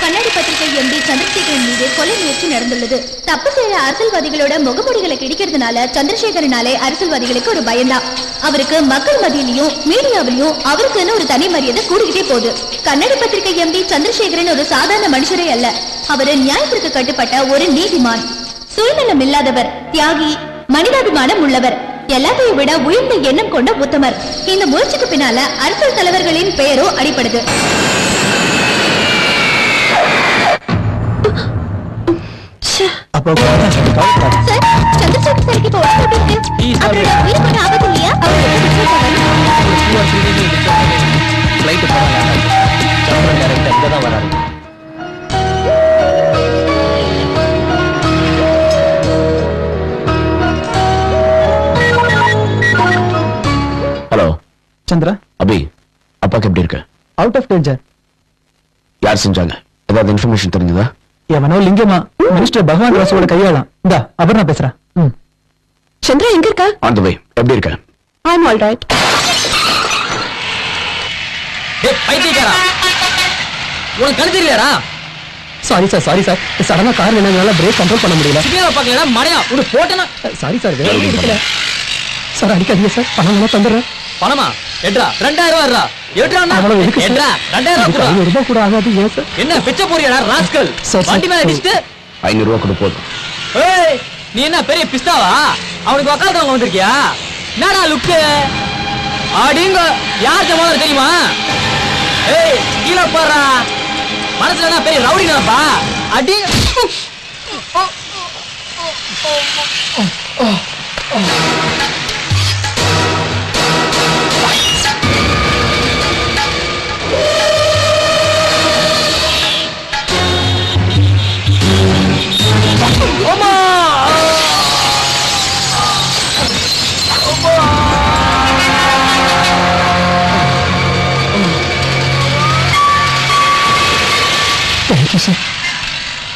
கண்ணாடி பத்திரிகை எம்பி சந்திரசேகரன் மீது கொலை முயற்சி நடந்துள்ளது. தப்பு செய்யற அரசியல்வாதிகளோட முகமூடிகளை கிடைக்கிறதுனால சந்திரசேகரனாலே அரசியல்வாதிகளுக்கு ஒரு பயம்தான். அவருக்கு மக்கள் மத்தியிலையும் மீடியாவிலையும் அவருக்குன்னு ஒரு தனி மரியாதை கூடிக்கிட்டே போகுது. கண்ணாடி பத்திரிகை எம்பி சந்திரசேகரன் ஒரு சாதாரண மனுஷரே அல்ல. அவரு நியாயத்திற்கு கட்டுப்பட்ட ஒரு நீதிமான், சுயநலம் இல்லாதவர், தியாகி, மனிதாபிமானம் உள்ளவர், எல்லாத்தையும் விட உயர்ந்த எண்ணம் கொண்ட உத்தமர். இந்த முயற்சிக்கு பின்னால அரசியல் தலைவர்களின் பெயரோ அடிப்படுது. ஹலோ சந்திரா, அபி, அப்பாக்கு எப்படி இருக்கு? Out of danger. யார் செஞ்சாங்க? ஏதாவது இன்ஃபர்மேஷன் தெரிஞ்சதா? எவனோ லிங்கமா மினிஸ்டர் பகவான் ராசோட கையாளாம். இந்தா அபர்ணா பேசுறேன். சந்திரா எங்க இருக்கா? ஆன் தி வே. எப்படி இருக்க? ஐ அம் ஆல் ரைட். பைத்தியக்காரா, உனக்கு கழுத்து இல்லையாடா? சாரி சார் சடனா கார் வேணால பிரேக் கண்ட்ரோல் பண்ண முடியல. சிக்னல் பார்க்கலடா மடையா, உனக்கு போட்டனா. சாரி சார், வேற இருக்கல சார். அடிக்காதீங்க சார், பணம் வேணா தந்துடுறேன். பணமா? எட்ரா 2000 ரூபா. எட்ரா எட்ரா 2000 ரூபாய் கூட ஆகாது. ஏன் சார்? என்ன பிச்சை போறியாடா ராஸ்கல்? வண்டி மேல அடிச்சிட்டு 500 ரூபாய் கொடு போதும். ஏய், நீ என்ன பெரிய பிஸ்தாவா? அவனுக்கு வக்காலத்தவங்க வந்திருக்கியா? என்னடா லுக்கு? அடிங்க, யார் ஜமாதர் தெரியுமா? ஏய், கீழே பாறா. மனசுல என்ன பெரிய ரவுடி நினைப்பா? அடி.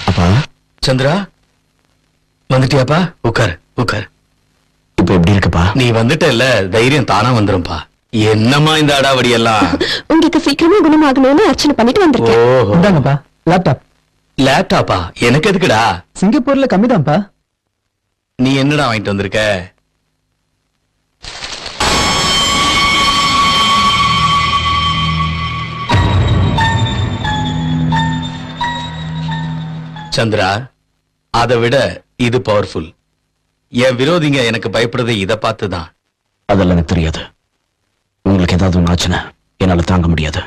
அப்பா சந்திரா, வந்துட்டியாப்பா? உட்கார் உட்கார். இப்ப எப்படி இருக்குப்பா? நீ வந்துட்ட இல்ல, தைரியம் தானா வந்துரும்பா. என்னம்மா இந்த அடாவடி எல்லாம்? உங்களுக்கு சீக்கிரமா குணமாகணும்னு அர்ச்சனை பண்ணிட்டு வந்திருக்கேன். ஓஹோ, இந்தாங்கப்பா லேப்டாப். லேப்டாப்பா? எனக்கு எதுக்குடா? சிங்கப்பூர்ல கம்மிதான்ப்பா. நீ என்னடா வாங்கிட்டு வந்திருக்க? சந்திரா, அதை விட இது பவர்ஃபுல். என் விரோதிங்க எனக்கு பயப்படுறது இதை பார்த்துதான். அதெல்லாம் எனக்கு தெரியாது. உங்களுக்கு ஏதாவது ஒன்று ஆச்சுன்னா என்னால தாங்க முடியாது.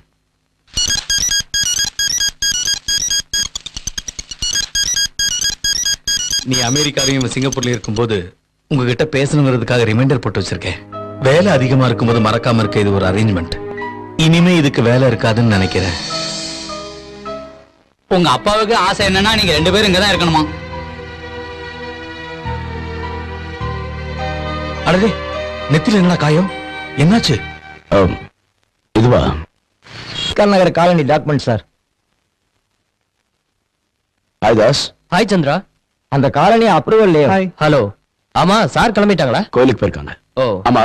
நீ அமெரிக்காவையும் சிங்கப்பூர்ல இருக்கும்போது உங்ககிட்ட பேசணுங்கிறதுக்காக ரிமைண்டர் போட்டு வச்சிருக்கேன். வேலை அதிகமா இருக்கும்போது மறக்காம இருக்க இது ஒரு அரேஞ்ச்மெண்ட். இனிமே இதுக்கு வேலை இருக்காதுன்னு நினைக்கிறேன். உங்க அப்பாவுக்கு ஆசை என்னன்னா நீங்க 2 பேரும் இங்கதான் இருக்கணுமா? அடடே, நெத்தில என்ன காயம்? என்னாச்சு? இதுவா? Nagar colony document sir. Hi Das. Hi Chandra. அந்த காலனி அப்ரூவல் இல்லையா? ஹலோ. ஆமா சார், கிளம்பிட்டாங்களா? கோயிலுக்கு போயிருக்காங்க. ஓ ஆமா,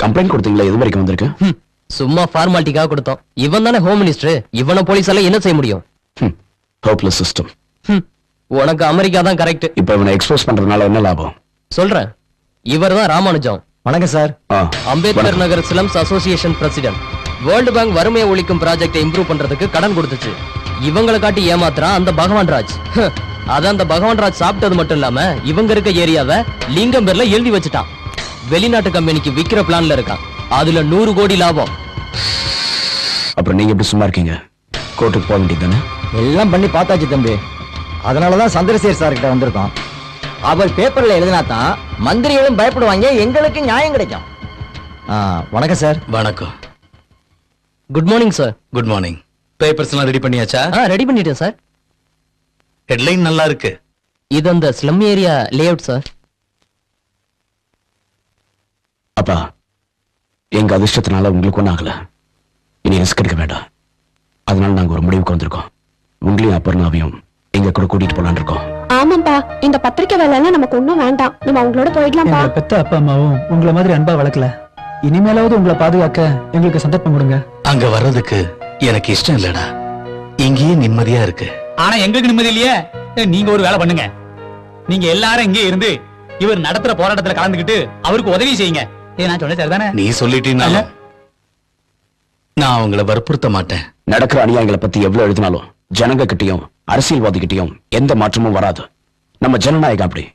கம்ப்ளைண்ட் கொடுத்தீங்களா? எது வரைக்கும் வந்திருக்கு? சும்மா ஃபார்மாலிட்டிக்காக கொடுத்தோம். இவன் தானே ஹோம் மினிஸ்டர். இவனை போலீஸ் எல்லாம் என்ன செய்ய முடியும்? Hopeless system. உனக்கு அமெரிக்கா தான் கரெக்ட். இப்ப இவனை எக்ஸ்போஸ் பண்றதுனால என்ன லாபம்? சொல்றேன். இவர் தான் ராமானுஜம். வணக்கம் sir. Ambedkar Nagar slums association president. World bank வறுமையை ஒழிக்கும் ப்ராஜெக்டை இம்ப்ரூவ் பண்றதுக்கு கடன் கொடுத்துச்சு. இவங்களை காட்டி ஏமாத்துறான் அந்த பகவான் ராஜ். அதான் அந்த பகவான் ராஜ் சாப்பிட்டது மட்டும் இல்லாம இவங்க இருக்க ஏரியாவை லிங்கம் பேர்ல எழுதி வச்சுட்டான். வெளிநாட்டு கம்பெனிக்கு விக்கிற பிளான்ல இருக்கான். அதுல 100 கோடி லாபம். அப்புறம் நீங்க எப்படி சும்மா இருக்கீங்க? கோர்ட்டுக்கு போக வேண்டியது தானே? எல்லாம் பண்ணி பார்த்தாச்சு தம்பி. அதனாலதான் சந்திரசேகர் சார் கிட்ட வந்திருக்கோம். அவர் பேப்பர்ல எழுதினாதான் மந்திரிகளும் பயப்படுவாங்க, எங்களுக்கு நியாயம் கிடைக்கும். வணக்கம் சார். வணக்கம். Good morning sir. Good morning. Papers எல்லாம் ரெடி பண்ணியாச்சா? ரெடி பண்ணிட்டேன் சார். ஹெட்லைன் நல்லா இருக்கு. இது அந்த ஸ்லம் ஏரியா லேஅவுட் சார். அப்பா, எங்க அதிர்ஷ்டத்தினால உங்களுக்கு ஒன்றும் ஆகல. இனி ரிஸ்க் எடுக்க வேண்டாம். அதனால நாங்க ஒரு முடிவுக்கு வந்திருக்கோம். உங்களையும் அபர்ணாவையும் எங்க கூட கூட்டிட்டு போலான்னு இருக்கோம். ஆமாப்பா, இந்த பத்திரிக்கை வேலை எல்லாம் நமக்கு ஒண்ணும் வேண்டாம். நம்ம அவங்களோட போயிடலாம்பா. பெத்த அப்பா அம்மாவும் உங்களை மாதிரி அன்பா வளர்க்கல. இனிமேலாவது உங்களை பாதுகாக்க எங்களுக்கு சந்தர்ப்பம் கொடுங்க. அங்க வர்றதுக்கு எனக்கு இஷ்டம் இல்லடா. இங்கேயே நிம்மதியா இருக்கு. ஆனா எங்களுக்கு நிம்மதி இல்லையே. நீங்க ஒரு வேலை பண்ணுங்க, நீங்க எல்லாரும் இங்கே இருந்து இவர் நடத்துற போராட்டத்துல கலந்துக்கிட்டு அவருக்கு உதவி செய்யுங்க. நான் சொன்ன சரிதானே? நீ சொல்லிட்டீங்கனாலும் நான் அவங்கள வற்புறுத்த மாட்டேன். நடக்கிற அநியாயங்களை பத்தி எவ்வளவு எழுதினாலும் ஜனங்க கிட்டயும் அரசியல்வாதி கிட்டயும் எந்த மாற்றமும் வராது. நம்ம ஜனநாயகம் அப்படி.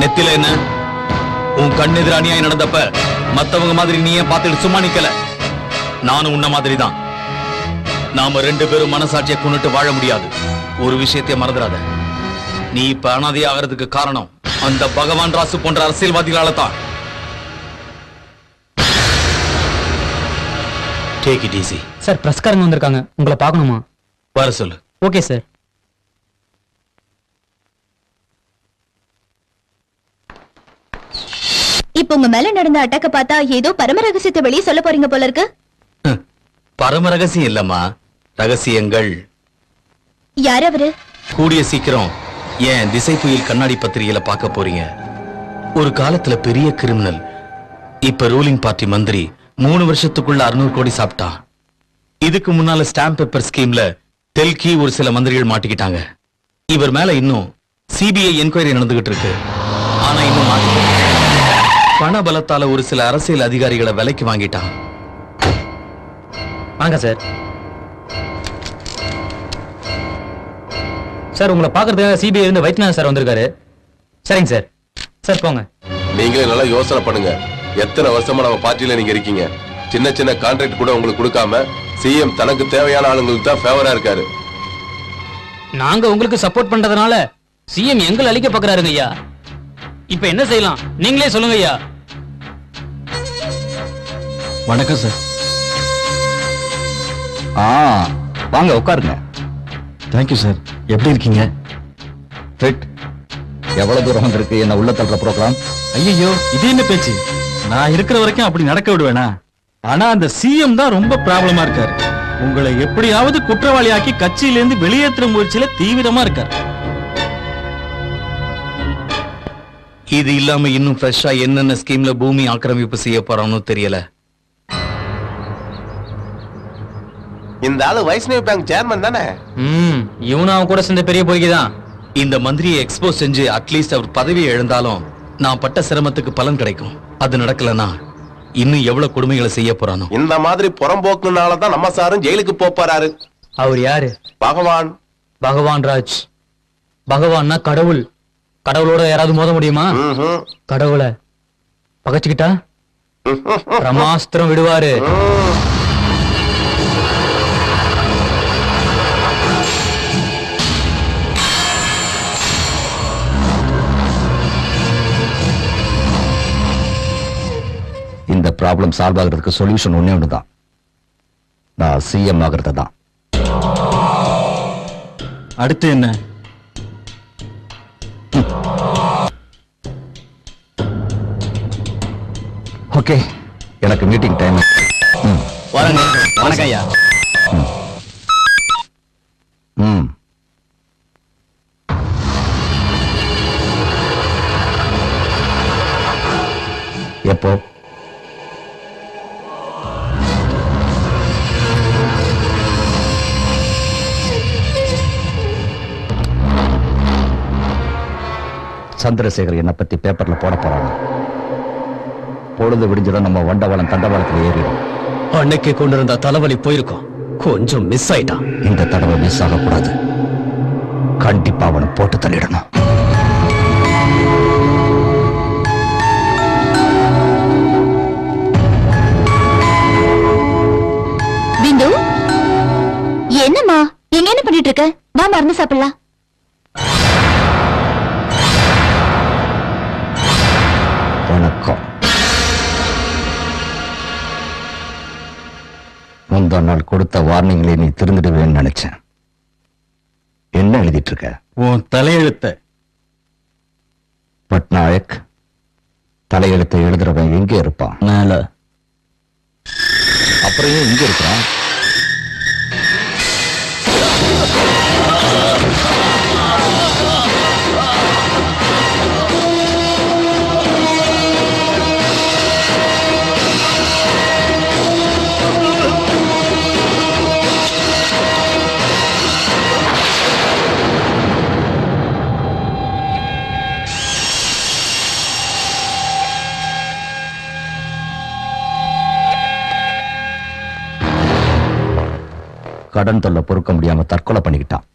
நெத்தில என்ன? உன் கண்ணெதிர அநியாயம் நடந்தப்ப மத்தவங்க மாதிரி நீ ஏன் பார்த்துட்டு சும்மா நிக்கல? நானும் உன்ன மாதிரி தான். நாம 2 பேரும் மனசாட்சியை கொண்டுட்டு வாழ முடியாது. ஒரு விஷயத்தை மறந்துடாத, நீ இப்ப அனாதை ஆகிறதுக்கு காரணம் அந்த பகவான் ராசு போன்ற அரசியல்வாதிகளால தான். Take it easy. சார், பிரஸ்காரங்க வந்திருக்காங்க, உங்களை பார்க்கணுமா? வர சொல்லு. Okay sir. இப்ப உங்க மேல நடந்த அட்டாக்க பார்த்தா ஏதோ பரம ரகசியத்தை வெளியே சொல்ல போறீங்க போல இருக்கு. பரம ரகசியம் இல்லம்மா, ரகசியங்கள். யார் அவரு? கூடிய சீக்கிரம் ஏன் திசை புயல் கண்ணாடி பத்திரிகையில பார்க்க போறீங்க. ஒரு காலத்துல பெரிய கிரிமினல், இப்ப ரூலிங் பார்ட்டி மந்திரி 3 வருஷத்துக்குள்ள 600 கோடி சாப்பிட்டான். இதுக்கு முன்னால ஸ்டாம்ப் பேப்பர் ஸ்கீம்ல தெல்கி ஒரு சில மந்திரிகள் மாட்டிக்கிட்டாங்க. இவர் மேல இன்னும் சிபிஐ என்கொயரி நடந்துகிட்டு இருக்கு. ஆனா இன்னும் பண பலத்தால ஒரு சில அரசியல் அதிகாரிகளை விலைக்கு வாங்கிட்டான். வாங்க சார். சார், உங்களை பாக்குறதுக்காக சிபிஐ இருந்து வைத்தியநாதன் சார் வந்திருக்காரு. சரிங்க சார். சார் போங்க. நீங்களே நல்லா யோசனை பண்ணுங்க. எத்தனை வருஷமா நம்ம பார்ட்டியில நீங்க இருக்கீங்க. சின்ன சின்ன கான்ட்ராக்ட் கூட உங்களுக்கு கொடுக்காம சிஎம் தனக்கு தேவையான ஆளுங்களுக்கு தான் ஃபேவரா இருக்காரு. நாங்க உங்களுக்கு சப்போர்ட் பண்றதுனால சிஎம் எங்களை அழிக்க பாக்குறாருங்க ஐயா. இப்ப என்ன செய்யலாம் நீங்களே சொல்லுங்க ஐயா. வணக்கம் சார். வாங்க உட்காருங்க. Thank you sir. எப்படி இருக்கீங்க? ஃபிட். எவ்வளவு தூரம் வந்திருக்கு என்ன உள்ள தள்ளுற ப்ரோக்ராம்? ஐயோ, இது என்ன பேச்சு? நான் இருக்கிற வரைக்கும் அப்படி நடக்க விடுவேனா? ஆனா அந்த சிஎம் தான் ரொம்ப ப்ராப்ளமா இருக்காரு. உங்களை எப்படியாவது குற்றவாளியாக்கி கட்சியிலிருந்து வெளியேற்ற முயற்சியில தீவிரமா இருக்காரு. இது இல்லாம இன்னும் ஃப்ரெஷ்ஷா என்னென்ன ஸ்கீம்ல பூமி ஆக்கிரமிப்பு செய்ய போறான்னு தெரியல. இந்த ஆளு வைஷ்ணவி பேங்க் சேர்மன் தானே? இவனும் அவன் கூட சேர்ந்த பெரிய பொய்க்குதான். இந்த மந்திரியை எக்ஸ்போஸ் செஞ்சு அட்லீஸ்ட் அவர் பதவியை எழுந்தாலும் நான் பட்ட சிரமத்துக்கு பலன் கிடைக்கும். அது நடக்கலனா இன்னும் எவ்வளவு கொடுமைகளை செய்ய போறானோ. இந்த மாதிரி புறம்போக்குனாலதான் நம்ம சாரும் ஜெயிலுக்கு போறாரு. அவர் யாரு? பகவான். பகவான் ராஜ். பகவான்னா கடவுள். கடவுளோட யாராவது மோத முடியுமா? கடவுளை பகச்சுக்கிட்டா பிரமாஸ்திரம் விடுவாரு. இந்த ப்ராப்ளம் சால்வ் ஆகிறதுக்கு சொல்யூஷன் ஒண்ணே ஒண்ணுதான். நான் சிஎம் ஆகிறது தான். அடுத்து என்ன? ஓகே, எனக்கு மீட்டிங் டைம். வணக்கம் ஐயா. எப்போ? சந்திரசேகர் என்னை பத்தி பேப்பர்ல போட போறாங்க. பொழுது விடிஞ்சதும் நம்ம வண்டவாளம் தண்டவாளத்தில் ஏறிடும். அன்னைக்கு கொண்டு இருந்த தலைவலி போயிருக்கும், கொஞ்சம் மிஸ் ஆயிட்டான். இந்த தடவை மிஸ் ஆகக்கூடாது. கண்டிப்பா அவனை போட்டு தள்ளிடணும். பிந்து, என்னம்மா எங்க என்ன பண்ணிட்டு இருக்க? வா மருந்து சாப்பிடலாம். வணக்கம். முந்தா நாள் கொடுத்த வார்னிங்ல நீ திருந்துடுவேன்னு நினைச்சேன். என்ன எழுதிட்டு இருக்க? உன் தலையெழுத்த. பட்நாயக், தலையெழுத்தை எழுதுறவன் எங்க இருப்பான்? மேல. அப்புறம் ஏன் இங்க இருக்கிறான்? கடன் தொல்லை பொறுக்க முடியாம தற்கொலை பண்ணிக்கிட்டான்.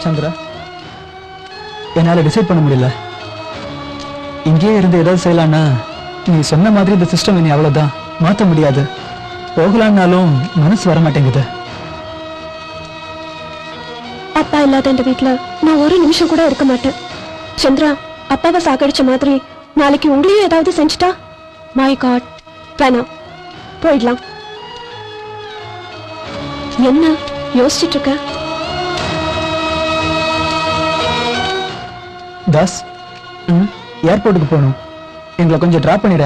சந்திரா, என்னால டிசைட் பண்ண முடியல. இங்கேயே இருந்து ஏதாவது செய்யலான்னா நீ சொன்ன மாதிரி இந்த சிஸ்டம் இனி அவ்வளவுதான், மாத்த முடியாது. போகலான்னாலும் மனசு வர மாட்டேங்குது. அப்பா இல்லாத இந்த வீட்டுல நான் ஒரு நிமிஷம் கூட இருக்க மாட்டேன். சந்திரா, அப்பாவை சாகடிச்ச மாதிரி நாளைக்கு உங்களையும் ஏதாவது செஞ்சுட்டா, மை காட், வேணாம், போயிடலாம். என்ன யோசிச்சுட்டு இருக்க? தாஸ், ஏர்போர்ட்டுக்கு போகணும், எங்களை கொஞ்சம் டிராப் பண்ணிட.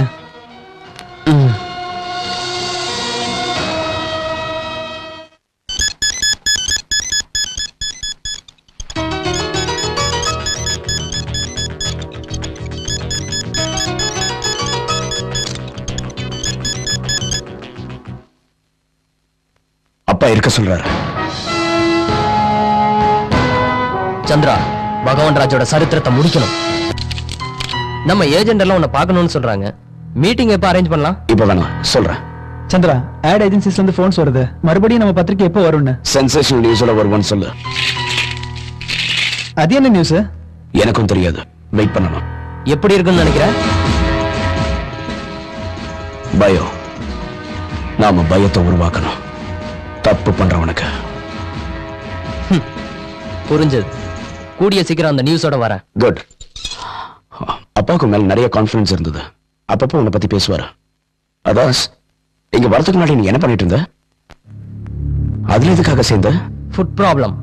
அப்பா இருக்க சொல்றாரு. சந்திரா, பகவான் ராஜோட சரித்திரத்தை முடிக்கணும். நம்ம ஏஜென்ட் எல்லாம் உன்னை பார்க்கணும்னு சொல்றாங்க. மீட்டிங் எப்ப அரேஞ்ச் பண்ணலாம்? இப்ப வேணாம், சொல்றேன். சந்திரா, ஆட் ஏஜென்சிஸ்ல இருந்து போன்ஸ் வருது. மறுபடியும் நம்ம பத்திரிக்கை எப்போ வரும்னு? சென்சேஷனல் நியூஸோட வருவான்னு சொல்லு. அது என்ன நியூஸ்? எனக்கும் தெரியாது, வெயிட் பண்ணணும். எப்படி இருக்குன்னு நினைக்கிறேன்? பயம். நாம பயத்தை உருவாக்கணும், தப்பு பண்றவனுக்கு. புரிஞ்சது. கூடிய சீக்கிரம் அந்த நியூஸோட வரேன். குட். அப்பாவுக்கு மேல நிறைய கான்ஃபிடன்ஸ் இருந்தது. அப்பப்போ உன்னை பத்தி பேசுவாரு. அதான் இங்க வரதுக்கு முன்னாடி நீ என்ன பண்ணிட்டு இருந்த? அதுல எதுக்காக சேர்ந்த? Food problem.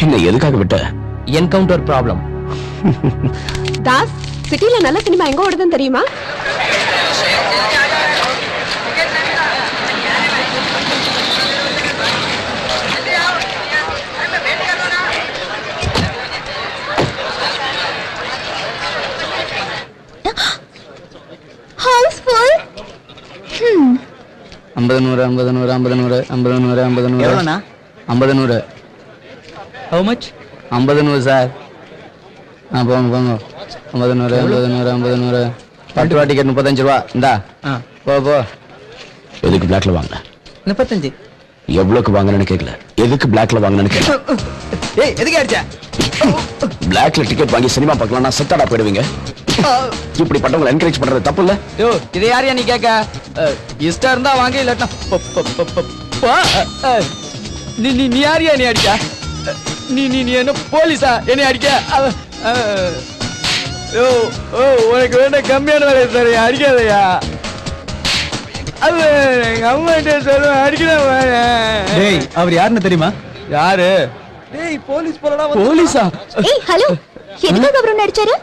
பின்ன எதுக்காக விட்ட? Encounter problem. தாஸ், சிட்டில நல்ல சினிமா எங்க ஓடுதுன்னு தெரியுமா? ஹவுஸ்ஃபுல். 50 100 50 100 50 100 50 100 50 100. எவ்வளவுனா? 50 100. How much? 50 100 சார். போங்க போங்க. 50 100 50 100 50 100. 10 ரூபா டிக்கெட் 35 ரூபா. இந்தா. போ போ. எதுக்கு பிளாக்ல வாங்க? 35. எவ்வளவுக்கு வாங்குறேன்னு கேட்கல, எதுக்கு பிளாக்ல வாங்குறேன்னு கேட்கல. ஏய், எதுக்கு அடிச்ச? பிளாக்ல டிக்கெட் வாங்கி சினிமா பார்க்கலாம்னா செத்தாடா போயிடுவீங்க. இப்படி பட்டவங்களை என்கரேஜ் பண்றது தப்பு இல்ல? யோ, இது யாரையா நீ கேட்க? இஷ்டம் இருந்தா வாங்க, இல்லாட்டா நீ நீ நீ யாரையா நீ அடிக்க? நீ நீ நீ என்ன போலீஸா என்னை அடிக்க? யோ ஓ, உனக்கு வேணா கம்மியான வேலை சார், அடிக்காதயா. அது எங்க அம்மா கிட்ட சொல்லுவேன், அடிக்கிறேன். டேய், அவர் யாருன்னு தெரியுமா? யாரு? டேய், போலீஸ் போலடா. போலீஸா? ஏய் ஹலோ, எதுக்காக அவரு நடிச்சாரு?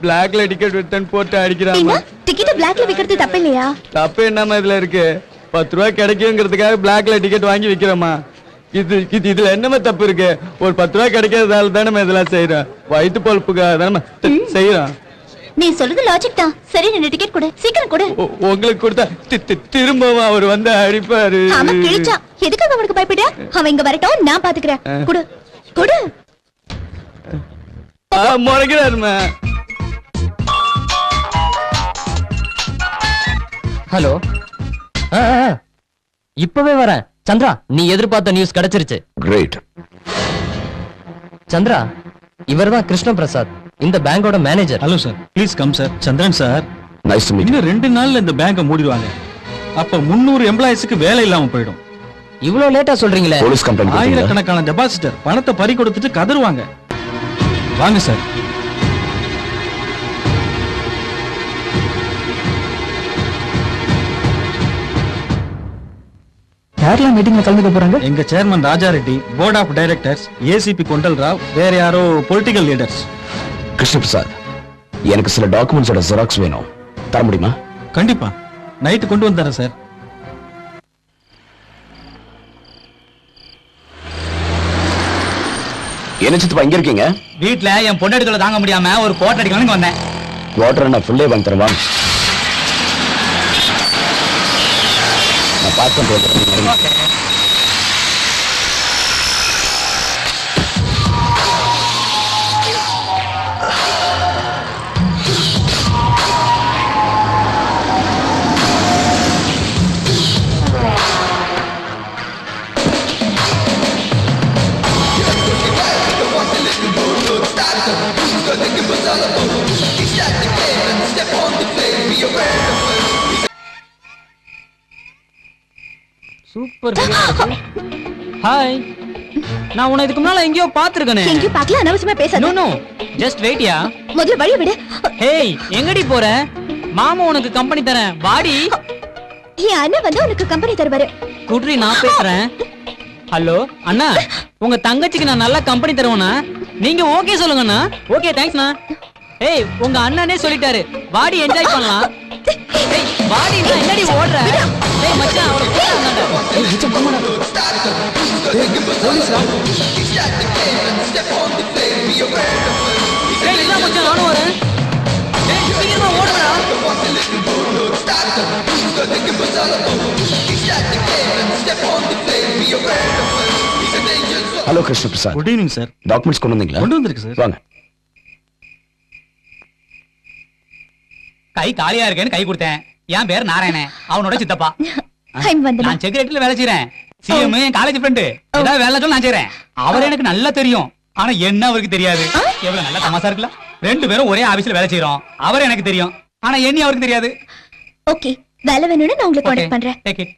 பிளாக்ல டிக்கெட் வித்தன் போட்டு அடிக்கிறாங்க. டிக்கெட் பிளாக்ல விக்கிறது தப்பு இல்லையா? தப்பு என்னமா இதுல இருக்கு? 10 ரூபாய் கிடைக்குங்கிறதுக்காக பிளாக்ல டிக்கெட் வாங்கி விக்கிறோமா? இதுல என்னமா தப்பு இருக்கு? ஒரு 10 ரூபாய் கிடைக்கிறதால தானே இதெல்லாம் செய்யறோம். வயிற்று பொழப்புக்காக தானே செய்யறோம். நீ சொல்றது லாஜிக் தான். சரி, ரெண்டு டிக்கெட் கொடு, சீக்கிரம் கொடு. உங்களுக்கு கொடுத்தா திரும்பவும் அவர் வந்து அடிப்பாரு. ஆமா, கிழிச்சா. எதுக்காக அவனுக்கு பயப்படுற? அவன் இங்க வரட்டும், நான் பாத்துக்கிறேன். கொடு கொடு. முறைக்கிறாருமா. ஹலோ, இப்பவே வரேன். சந்திரா, நீ எதிர்பார்த்த நியூஸ் கிடைச்சிருச்சு. கிரேட். சந்திரா, இவர்தான் கிருஷ்ண பிரசாத், இந்த பேங்கோட manager. Hello sir, please come sir. Chandran sir. Nice to meet. இன்னும் 2 நாள்ல இந்த பேங்கை மூடிடுவாங்க. அப்ப 300 எம்ப்ளாயிஸ்க்கு வேலை இல்லாம போயிடும். இவ்வளவு லேட்டா சொல்றீங்களே? Police complaint. ஆயிரக்கணக்கான டெபாசிட்டர் பணத்தை பறி கொடுத்துட்டு கதறுவாங்க. வாங்க சார். யாரெல்லாம் மீட்டிங்ல கலந்துக்க போறாங்க? எங்க chairman Raja Reddy, board of directors, ACP Kondal Rao, வேற யாரோ பொலிட்டிக்கல் லீடர்ஸ். கிருஷ்ண பிரசாத், எனக்கு சில டாக்குமெண்ட்ஸோட ஜெராக்ஸ் வேணும், தர முடியுமா? கண்டிப்பா, நைட்டு கொண்டு வந்தேன் சார். என்ன சித்தப்பா இங்க இருக்கீங்க? வீட்டுல என் பொண்டாட்டிகளை தாங்க முடியாம ஒரு கோட்டை அடிக்கலாம்னு வந்தேன். வாட்டர் நான் ஃபுல்லே வாங்கி தரவா? நான் பார்த்து போகிறேன். சூப்பர். ஹாய், நான் உன்னை இதுக்கு முன்னால எங்கேயோ பாத்துருக்கேனே. எங்கேயோ பார்க்கல, அனாவசியமா பேசாத. நோ நோ, ஜஸ்ட் வெயிட்யா. முதல்ல வழி விடு. ஹேய், எங்கடி போற? மாமா உனக்கு கம்பெனி தரேன், வாடி. என் அண்ணன் வந்து உனக்கு கம்பெனி தருவாரு. குட்ரி, நான் பேசுறேன். ஹலோ அண்ணா, உங்க தங்கச்சிக்கு நான் நல்ல கம்பெனி தருவேனா? நீங்க ஓகே சொல்லுங்கண்ணா. ஓகே, தேங்க்ஸ்ண்ணா. ஏய், உங்க அண்ணனே சொல்லிட்டாரு, வாடி என்ஜாய் பண்ணலாம். ஏய், வாடி, நான் என்னடி ஓடுற? ஏய் மச்சான், அவரை போறாங்க. ஏய், மச்சான் போங்கடா. போலீஸ்ரா. ஏய், இல்ல மச்சான், நானும் வரேன். ஏய், சீக்கிரமா ஓடுடா. Hello Krishna Prasad. Good evening sir. Documents கொண்டு வந்தீங்களா? கொண்டு வந்திருக்கு சார். வாங்க. கை காலியா இருக்கேன்னு கை கொடுத்தேன். என் பேர் நாராயணன், அவனோட சித்தப்பா. நான் செக்ரட்டரியில வேலை செய்யறேன். சிஎம் என் காலேஜ் ஃப்ரெண்டு. ஏதாவது வேலை சொல்ல நான் செய்யறேன். அவர் எனக்கு நல்லா தெரியும், ஆனா என்ன அவருக்கு தெரியாது. எவ்வளவு நல்ல தமாசா இருக்குல்ல? 2 பேரும் ஒரே ஆபீஸ்ல வேலை செய்யறோம். அவர் எனக்கு தெரியும், ஆனா என்ன அவருக்கு தெரியாது. ஓகே, வேலை வேணும்னு நான் உங்களுக்கு கான்டாக்ட் பண்றேன். Take it.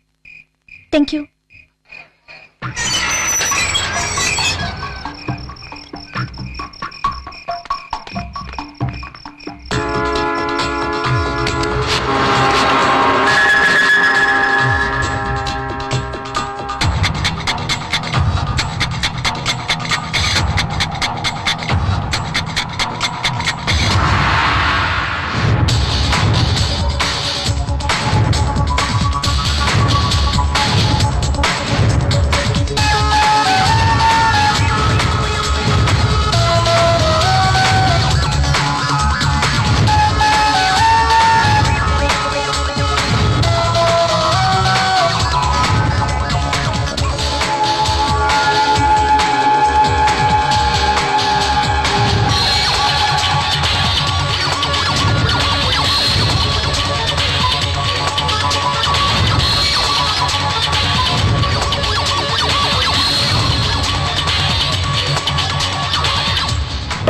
Thank you.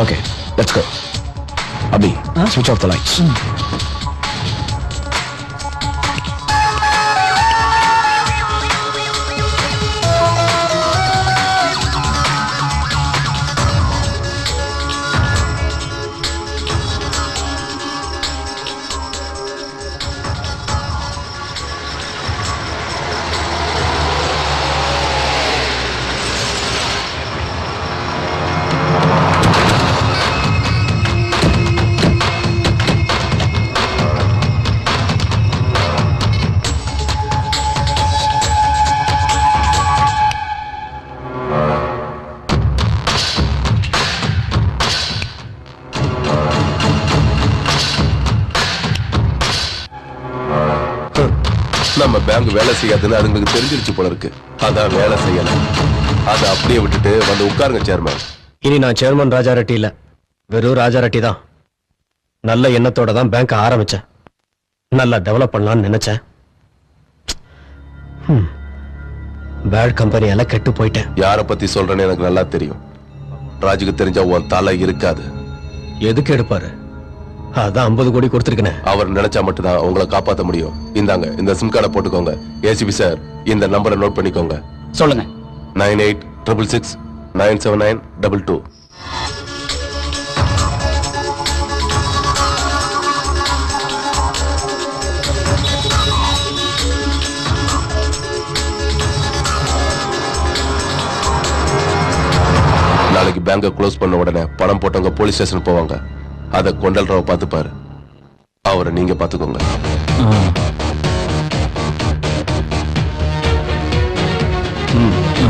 Okay, let's go. Abhi, switch off the lights. நம்ம பேங்க் வேலை செய்யாதுன்னு அதுங்களுக்கு தெரிஞ்சிருச்சு போல இருக்கு. அதான் வேலை செய்யல. அதை அப்படியே விட்டுட்டு வந்து உட்காருங்க சேர்மன். இனி நான் சேர்மன் ராஜா ரெட்டி இல்ல, வெறும் ராஜா ரெட்டி தான். நல்ல எண்ணத்தோட தான் பேங்க் ஆரம்பிச்சேன். நல்லா டெவலப் பண்ணலாம்னு நினைச்சேன். பேட் கம்பெனியால கெட்டு போயிட்டேன். யார பத்தி சொல்றேன்னு எனக்கு நல்லா தெரியும். ராஜுக்கு தெரிஞ்சா உன் தலை இருக்காது. எதுக்கு எடுப்பாரு? அதான் 50 கோடி கொடுத்திருக்கேன். அவர் நினைச்சா மட்டும்தான் உங்களை காப்பாற்ற முடியும். இந்தாங்க, இந்த சிம் கார்டை போட்டுக்கோங்க. ஏசிபி சார், இந்த நம்பரை நோட் பண்ணிக்கோங்க. சொல்லுங்க. 9866697922. நாளைக்கு பேங்கை க்ளோஸ் பண்ண உடனே பணம் போட்டவங்க போலீஸ் ஸ்டேஷன் போவாங்க. அதை கொண்டல்ராவ பார்த்துப்பாரு. அவரை நீங்க பார்த்துக்கோங்க.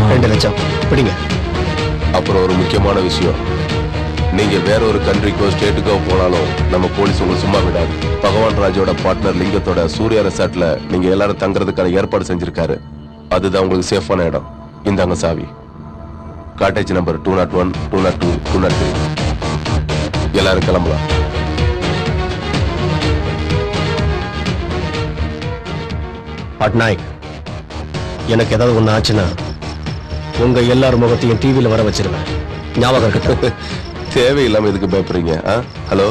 2 லட்சம் பிடிங்க. அப்புறம் ஒரு முக்கியமான விஷயம், நீங்க வேற ஒரு கண்ட்ரிக்கோ ஸ்டேட்டுக்கோ போனாலும் நம்ம போலீஸ் உங்களை சும்மா விடாது. பகவான் ராஜோட பார்ட்னர் லிங்கத்தோட சூர்யா ரெசார்ட்ல நீங்க எல்லாரும் தங்குறதுக்கான ஏற்பாடு செஞ்சிருக்காரு. அதுதான் உங்களுக்கு சேஃபான இடம். இந்தாங்க சாவி. Cottage number 201, 202, 203. எல்லாரும் கிளம்பலாம். பட்நாயக், எனக்கு ஏதாவது ஒண்ணு ஆச்சுன்னா உங்க எல்லார் முகத்தையும் டிவியில வர வச்சிருவேன். ஞாபகம் இருக்கட்டும். தேவையில்லாம எதுக்கு பயப்படுறீங்க? ஹலோ,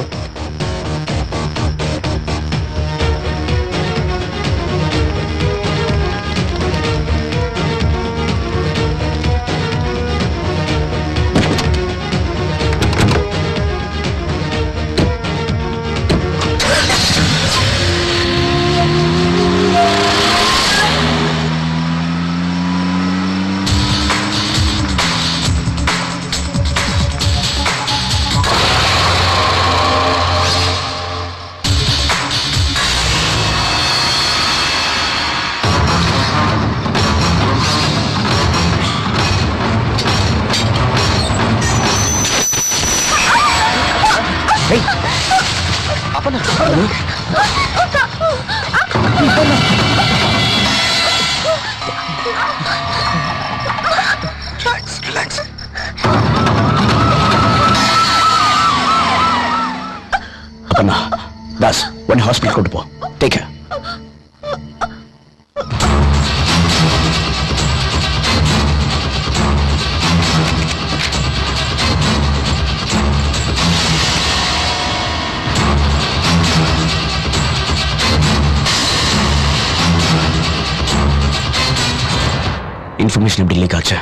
தாஸ் உடனே ஹாஸ்பிட்டல் கொண்டு போ. Take care. இன்ஃபர்மேஷன் எப்படி லீக் ஆச்சு?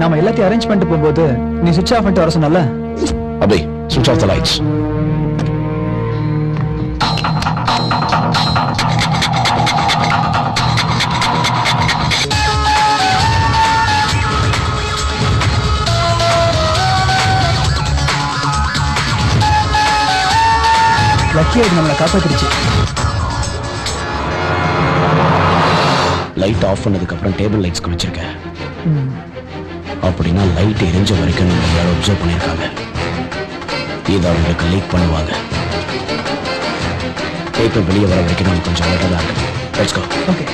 நாம எல்லாத்தையும் அரேஞ்ச் பண்ணிட்டு போகும்போது நீ சுவிட்ச் ஆஃப் பண்ணிட்டு வர சொன்னல. அபி, switch off the lights. Lucky அது நம்மளை காப்பாத்திருச்சு. லைட் ஆஃப் பண்ணதுக்கு அப்புறம் டேபிள் லைட்ஸ்க்கு வச்சிருக்கேன். அப்படின்னா லைட் எரிஞ்ச வரைக்கும் நம்ம யாரும் அப்சர்வ் பண்ணியிருக்காங்க. இதை அவங்களுக்கு லீக் பண்ணுவாங்க. பேப்பர் வெளியே வர வரைக்கும் நம்ம கொஞ்சம் அலர்ட்டா தான் இருக்கு. Let's go. ஓகே.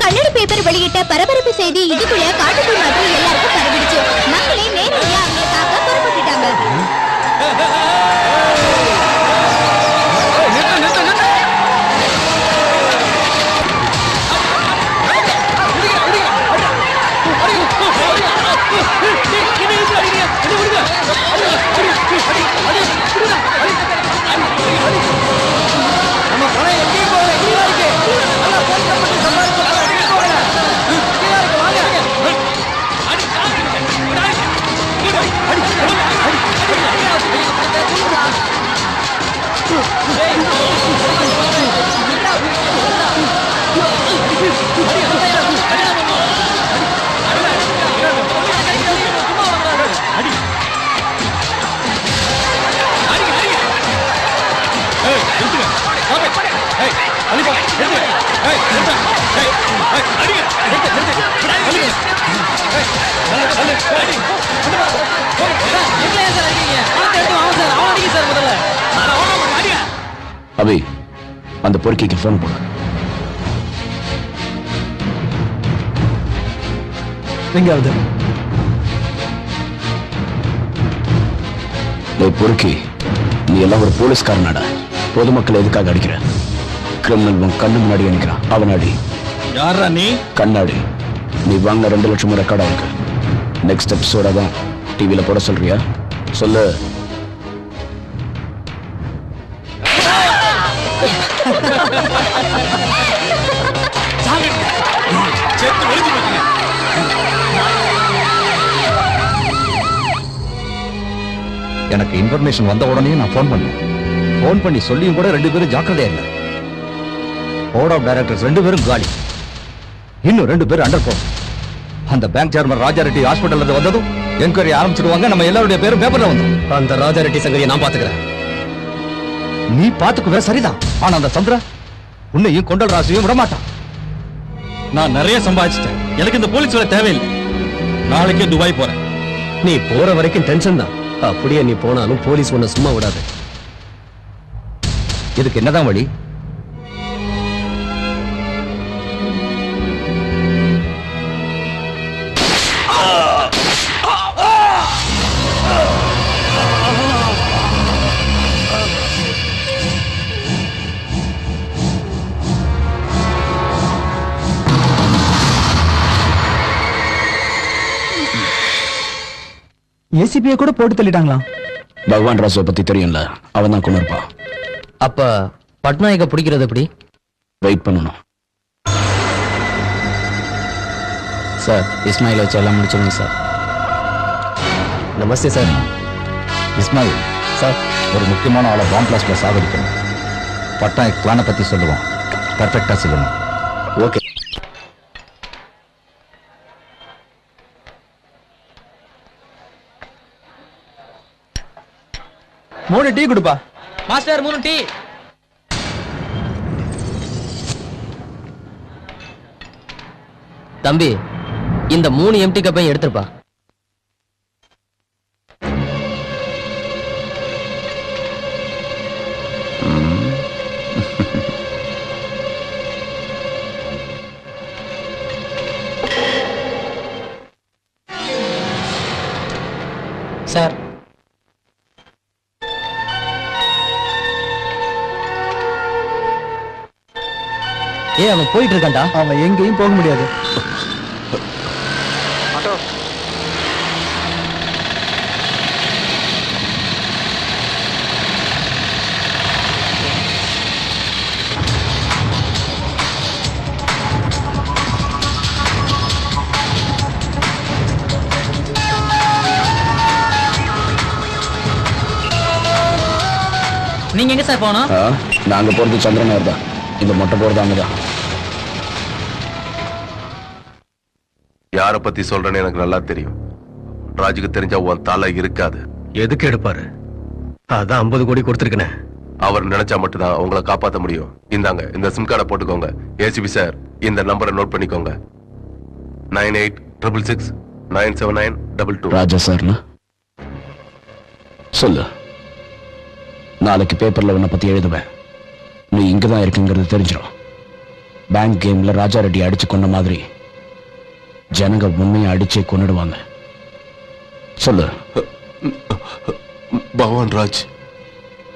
கண்ணாடி பேப்பர் வெளியிட்ட பரபரப்பு செய்தி இதுக்குள்ள காட்டுத்தீ மாதிரி எல்லாருக்கும் பரவிடுச்சு. மக்களே நேரடியா அவங்க தாக்க புறப்பட்டுட்டாங்க. அடி அபி, அந்த பொறுக்கிக்கு போன் போடு. எங்காவது பொறுக்கி, நீ எல்லாம் ஒரு போலீஸ்காரனாடா. பொதுமக்களை எதுக்காக அடிக்கிற? கிரிமினல் உன் கண்ணு முன்னாடி அடிக்கிறான், அவன் அடி. யாரா நீ? கண்ணாடி. நீ வாங்கின 2 லட்சம் ரெக்கார்டா இருக்கு. நெக்ஸ்ட் எபிசோட தான் டிவியில போட சொல்றியா? சொல்லு. எனக்கு இன்ஃபர்மேஷன் வந்த உடனே நான் போன் பண்ணி சொல்லியும் கூட 2 பேரும் ஜாக்கிரதையா இல்லை. போர்ட் ஆஃப் டைரக்டர்ஸ் 2 பேரும் காலி, இன்னும் 2 பேர் அண்டர் போன். அந்த bank chairman Raja Reddy hospital இருந்து வந்ததும் என்கொயரி ஆரம்பிச்சிடுவாங்க. நம்ம எல்லாருடைய பேரும் பேப்பர்ல வந்தோம். அந்த ராஜா ரெட்டி சங்கதியை நான் பாத்துக்கிறேன். நீ பாத்துக்குவே சரிதான். ஆனா அந்த சந்திரா உன்னையும் கொண்டல் ராசியும் விட மாட்டான். நான் நிறைய சம்பாதிச்சிட்டேன். எனக்கு இந்த போலீஸ் வேலை தேவையில்லை. நாளைக்கே துபாய் போறேன். நீ போற வரைக்கும் டென்ஷன் தான். அப்படியே நீ போனாலும் போலீஸ் உன்னை சும்மா விடாது. இதுக்கு என்னதான் வழி? ஏசிபியை கூட போட்டு தள்ளிட்டாங்களா? பகவான் ராசை பத்தி தெரியும்ல, அவன் தான் கொண்டு இருப்பான். அப்ப பட்நாயக்க பிடிக்கிறது எப்படி? வெயிட் பண்ணணும். சார், இஸ்மாயில் வச்சு எல்லாம் முடிச்சிருங்க சார். நமஸ்தே சார். இஸ்மாயில் சார், ஒரு முக்கியமான ஆளை பாம் பிளாஸ்ட்ல சாகடிக்கணும். பட்நாயக் பிளானை பத்தி சொல்லுவான், பர்ஃபெக்டா சொல்லணும். ஓகே. மூணு டீ கொடுப்பா. Master 3 tea. தம்பி, இந்த 3 எம்டி கப்பையும் எடுத்துருப்பா. சார், அவன் போயிட்டு இருக்கான்டா. அவன் எங்கேயும் போக முடியாது. நீங்க எங்க சார் போனோம்? நாங்க போறது சந்திரனார் தான். இந்த மொட்டை போறது அங்கதான். யார பத்தி சொல்றேன்னு எனக்கு நல்லா தெரியும். ராஜுக்கு தெரிஞ்சா உன் தலை இருக்காது. எதுக்கு எடுப்பாரு? அதான் 50 கோடி கொடுத்துருக்கேன். அவர் நினைச்சா மட்டும்தான் உங்களை காப்பாற்ற முடியும். இந்தாங்க, இந்த சிம் கார்டை போட்டுக்கோங்க. ஏசிபி சார், இந்த நம்பரை நோட் பண்ணிக்கோங்க. 9866697922. ராஜா சார்னா சொல்லு. நாளைக்கு பேப்பர்ல உன்னை பத்தி எழுதுவேன். நீ இங்கதான் இருக்குங்கிறது தெரிஞ்சிடும். பேங்க் கேம்ல ராஜா ரெட்டி அடிச்சு கொண்ட மாதிரி ஜனங்க உண்மையை அடிச்சே கொன்னுடுவாங்க. சொல்லு. பகவான் ராஜ்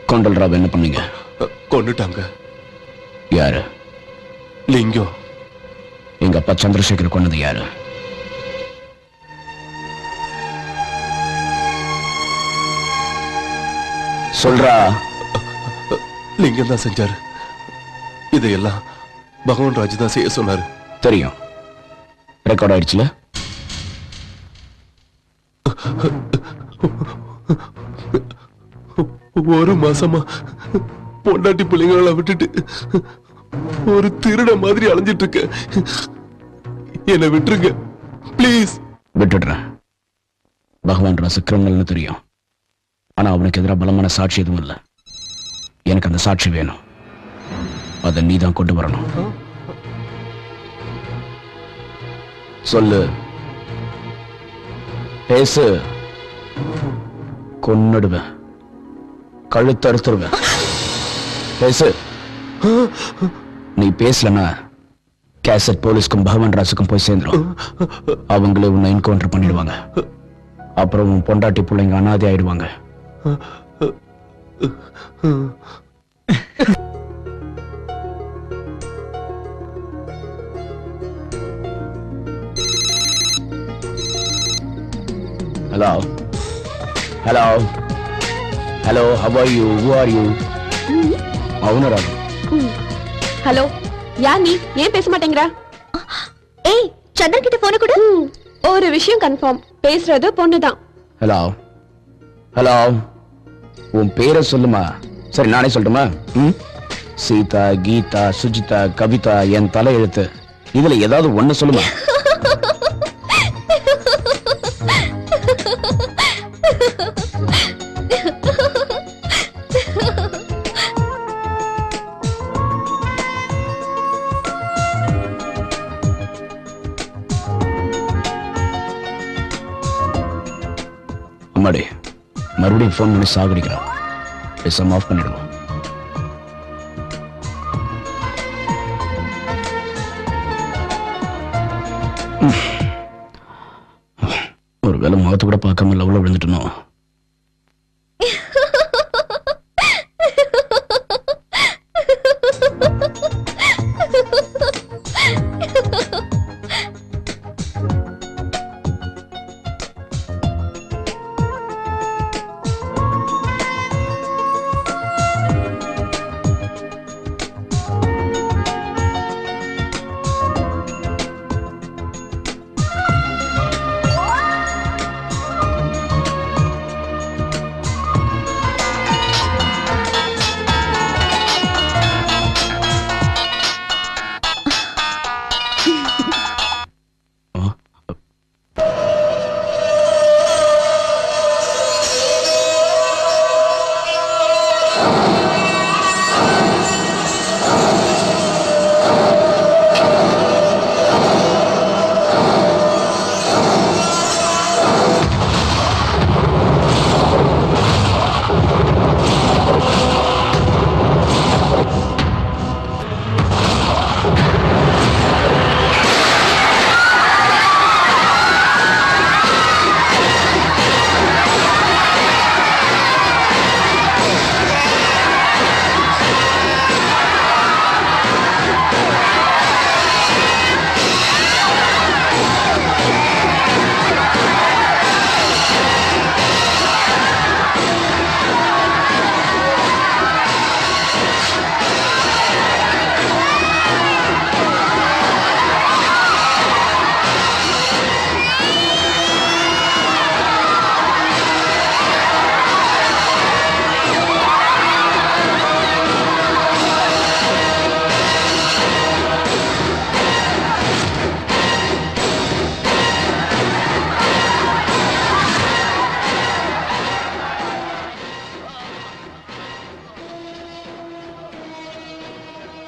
கொண்டல் ராவ் என்ன பண்ணீங்க? கொண்டுட்டாங்க. யாரு? லிங்கம். எங்க அப்பா சந்திரசேகர் கொன்னது யாரு? சொல்றா. லிங்கம் தான் செஞ்சாரு. இதையெல்லாம் பகவான் ராஜ் தான் செய்ய சொன்னாரு. தெரியும். ரெக்கார்ட் ஆயிடுச்சுல? ஒரு மாசமா பொண்டாட்டி பிள்ளைங்களை விட்டுட்டு ஒரு திருட மாதிரி அலைஞ்சிட்டு இருக்க. என்னை விட்டுருங்க பிளீஸ். விட்டுடுறேன். பகவான் ராசு கிரிமினல்னு தெரியும். ஆனா அவனுக்கு எதிராக பலமான சாட்சி எதுவும் இல்லை. எனக்கு அந்த சாட்சி வேணும். அதை நீ தான் கொண்டு வரணும். சொல்லு, பேசு. கொன்னுடுவேன், கழுத்தறுத்துருவேன். பேசு. நீ பேசலனா கேசட் போலீஸ்க்கும் பகவான் ராஜுக்கும் போய் சேர்ந்துடும். அவங்களே உன்னை என்கவுண்டர் பண்ணிடுவாங்க. அப்புறம் உன் பொண்டாட்டி பிள்ளைங்க அனாதை ஆயிடுவாங்க. Hello hello hello, how are you? Who are you? Mouna Ragam. Hello, யார் நீ? ஏன் பேச மாட்டேங்கிற? ஏய், சந்திரன் கிட்ட போன கூட. ஒரு விஷயம் கன்ஃபார்ம், பேசுறது பொண்ணுதான். ஹலோ ஹலோ, உன் பேரை சொல்லுமா? சரி, நானே சொல்லட்டுமா? சீதா, கீதா, சுஜிதா, கவிதா, என் தலை எழுத்து. இதுல ஏதாவது ஒண்ணு சொல்லுமா? அம்மாடி, மறுபடியும் போன் பண்ணி சாகடிக்கிறான். பேசாம ஆஃப் பண்ணிடுவோம். ஒரு வேலை முகத்தை கூட பார்க்காம லவ்ல விழுந்துட்டணும்.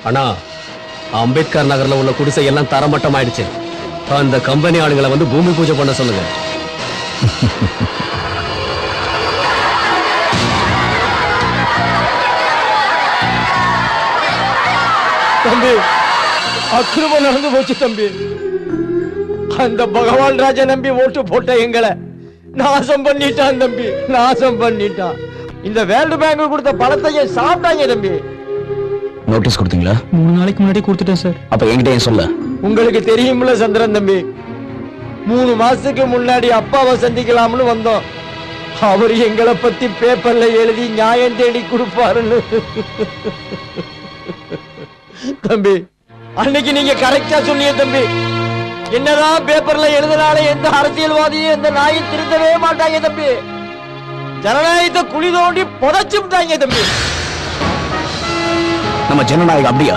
அண்ணா, அம்பேத்கர் நகர்ல உள்ள குடிசை எல்லாம் தரமட்டம் ஆயிடுச்சு. அந்த கம்பெனி ஆளுங்களை வந்து பூமி பூஜை பண்ண சொல்லுங்க. தம்பி, அக்கிரமம் நடந்து போச்சு தம்பி. அந்த பகவான் ராஜா நம்பி ஓட்டு போட்ட எங்களை நாசம் பண்ணிட்டான் தம்பி, நாசம் பண்ணிட்டான். இந்த வேர்ல்டு பேங்க் கொடுத்த பணத்தையே சாப்பிட்டாங்க தம்பி. நோட்டீஸ் கொடுத்தீங்களா? 3 நாளைக்கு முன்னாடி கொடுத்துட்டேன் சார். அப்ப என்கிட்ட ஏன் சொல்ல? உங்களுக்கு தெரியும்ல சந்திரன் தம்பி, 3 மாசத்துக்கு முன்னாடி அப்பாவை சந்திக்கலாம்னு வந்தோம். அவர் எங்களை பத்தி பேப்பர்ல எழுதி நியாயம் தேடி கொடுப்பாருன்னு. தம்பி, அன்னைக்கு நீங்க கரெக்டா சொன்னீங்க தம்பி. என்னதான் பேப்பர்ல எழுதினாலே எந்த அரசியல்வாதியும் எந்த நாயும் திருத்தவே மாட்டாங்க தம்பி. ஜனநாயகத்தை குழி தோண்டி புதைச்சுட்டாங்க தம்பி. நம்ம ஜனநாயகம் அப்படியா?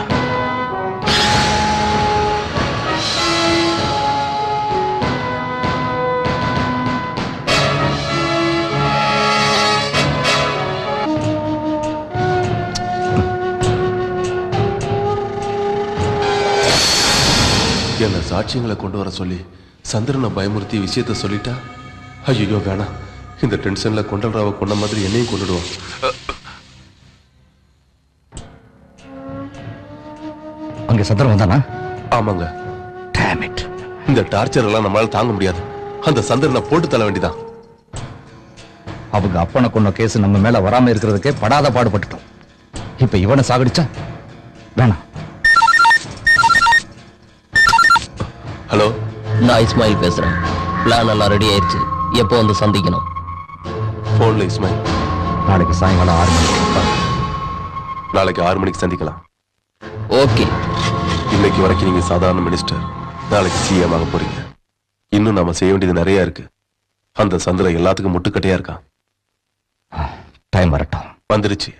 சில சாட்சியங்களை கொண்டு வர சொல்லி சந்திரனை பயமுறுத்தி விஷயத்த சொல்லிட்டா ஐயோ வேணாம். இந்த டென்ஷன்ல கொண்டல்ராவை கொண்ட மாதிரி என்னையும் கொண்டுடுவான். அங்க சந்திரன் வந்தானா? ஆமாங்க. இந்த டார்ச்சர் எல்லாம் நம்மளால தாங்க முடியாது. அந்த சந்திரனை போட்டு தள்ள வேண்டியதான். அவங்க அப்பனை கொண்ட கேஸ் நம்ம மேல வராம இருக்கிறதுக்கே படாத பாடுபட்டுட்டோம். இப்ப இவனை சாகடிச்சா வேணாம். ஹலோ, நான் இஸ்மாயில் பேசுறேன். பிளான் எல்லாம் ரெடி ஆயிருச்சு. எப்போ வந்து சந்திக்கணும்? போன்ல இஸ்மாயில். நாளைக்கு சாயங்காலம் 6 மணிக்கு. நாளைக்கு 6 மணிக்கு சந்திக்கலாம். ஓகே. இன்னைக்கு வரைக்கும் நீங்க சாதாரண மினிஸ்டர், நாளைக்கு சிஎம் ஆக போறீங்க. இன்னும் நாம செய்ய வேண்டியது நிறைய இருக்கு. அந்த சந்திரன் எல்லாத்துக்கும் முட்டுக்கட்டையா இருக்கான். டைம் வரட்டும். வந்துருச்சு.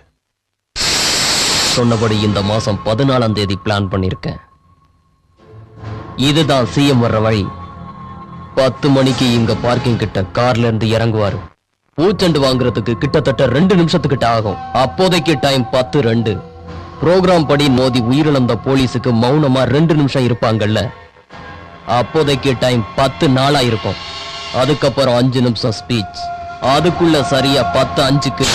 சொன்னபடி இந்த மாசம் 14ஆம் தேதி பிளான் பண்ணிருக்கேன். இதுதான் சிஎம் வர்ற வழி. 10 மணிக்கு இங்க பார்க்கிங் கிட்ட கார்ல இருந்து இறங்குவாரு. பூச்செண்டு வாங்குறதுக்கு கிட்டத்தட்ட 2 நிமிஷத்துக்கிட்ட ஆகும். அப்போதைக்கு டைம் 10:02. புரோகிராம் படி மோதி உயிரிழந்த போலீஸுக்கு மௌனமா 2 நிமிஷம் இருப்பாங்கல்ல, அப்போதைக்கு டைம் 10:04 இருக்கும். அதுக்கப்புறம் 5 நிமிஷம் ஸ்பீச். அதுக்குள்ள சரியா 10:05க்கு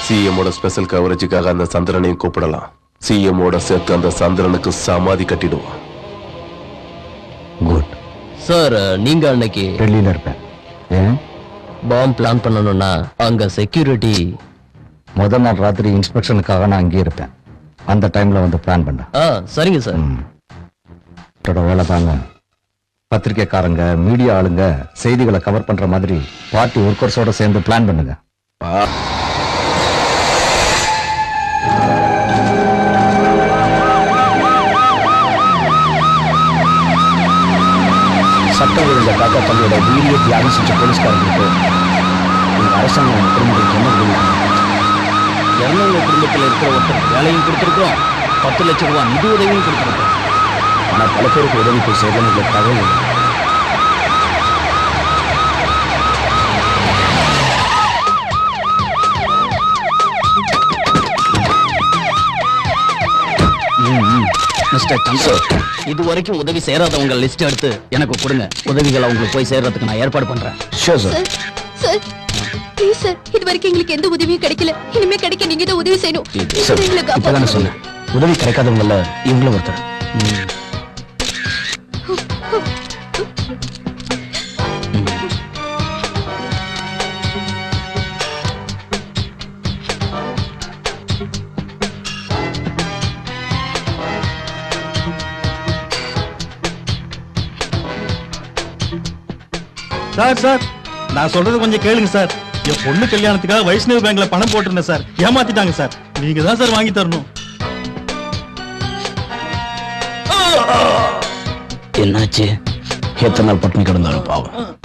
சிஎமோட ஸ்பெஷல் கவரேஜுக்காக அந்த சந்திரனையும் கூப்பிடலாம். சிஎமோட சேர்த்து அந்த சந்திரனுக்கு சமாதி கட்டிடுவான். Good sir. நீங்க அன்னைக்கு டெல்லியில இருப்பேன். ஏன்? பாம்பு பிளான் பண்ணணும்னா அங்க செக்யூரிட்டி. முதல் நாள் ராத்திரி இன்ஸ்பெக்ஷனுக்காக நான் அங்கே இருப்பேன். அந்த டைம்ல வந்து பிளான் பண்ண. சரிங்க சார். வேலை தாங்க. பத்திரிக்கைக்காரங்க, மீடியா ஆளுங்க செய்திகளை கவர் பண்ற மாதிரி பார்ட்டி ஒர்க்கர்ஸோட சேர்ந்து பிளான் பண்ணுங்க. சட்டம் ஒழுங்கை காக்க தங்களோட உயிரியை தியாகம் செஞ்ச போலீஸ்காரங்களுக்கு இந்த அரசாங்கம் குடும்பங்களுக்கு என்ன உதவி? 200 குடும்பத்தில் இருக்கிற ஒருத்தர் வேலையும் கொடுத்துருக்கோம், 10 லட்சம் ரூபாய் நிதி உதவியும் கொடுத்துருக்கோம். ஆனால் பல பேருக்கு உதவி போய் சேர்ந்து தகவல் இல்லை. மிஸ்டர் சந்தோஷ், இது வரைக்கும் உதவி சேராதவங்க லிஸ்ட் எடுத்து எனக்கு கொடுங்க. உதவிகள் அவங்களுக்கு போய் சேர்றதுக்கு நான் ஏற்பாடு பண்றேன். Sure sir. Sir please sir, இது வரைக்கும் எங்களுக்கு எந்த உதவியும் கிடைக்கல. இனிமே கிடைக்க நீங்க தான் உதவி செய்யணும். சார், இப்பதான் நான் சொன்னேன், உதவி கிடைக்காதவங்கள இவங்களும் ஒருத்தர். சார், நான் சொல்றது கொஞ்சம் கேளுங்க சார். என் பொண்ணு கல்யாணத்துக்காக வைஷ்ணவ பேங்க்ல பணம் போட்டிருந்தேன் சார். ஏமாத்திட்டாங்க சார். நீங்க தான் சார் வாங்கி தரணும். என்னாச்சு? எத்தனை நாள் பட்டினி கிடந்தாலும் பாவம்.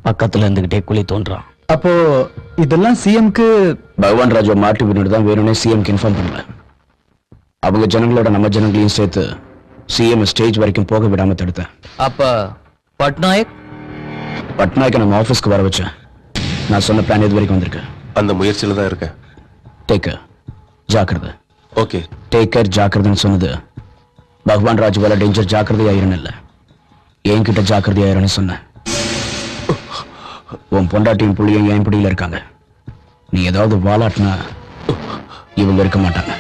பக்கத்துல இருந்துகிட்டே குழி தோன்றான். அப்போ இதெல்லாம் சிஎம்க்கு பகவான் ராஜா மாட்டு வீடு தான் வேணும்னே சிஎம்க்கு இன்ஃபார்ம் பண்ணல. அவங்க ஜனங்களோட நம்ம ஜனங்களையும் சேர்த்து சிஎம் ஸ்டேஜ் வரைக்கும் போக விடாம தடுத்தேன். அப்ப பட்நாயக்க நம்ம ஆபீஸ்க்கு வர வச்சேன். நான் சொன்ன பிளான் இது வரைக்கும் வந்திருக்கு. அந்த முயற்சியில தான் இருக்கேன். டேக் கேர், ஜாக்கிரதை. ஓகே. டேக் கேர், ஜாக்கிரதைன்னு சொன்னது பகவான் ராஜ் வேலை டேஞ்சர் ஜாக்கிரதையாயிருன்னு இல்லை, என்கிட்ட ஜாக்கிரதையாயிருன்னு சொன்னேன். உன் பொண்டாட்டியும் புள்ளியும் என் பிடியில இருக்காங்க. நீ ஏதாவது வாலாட்டினா இவங்க இருக்க மாட்டாங்க.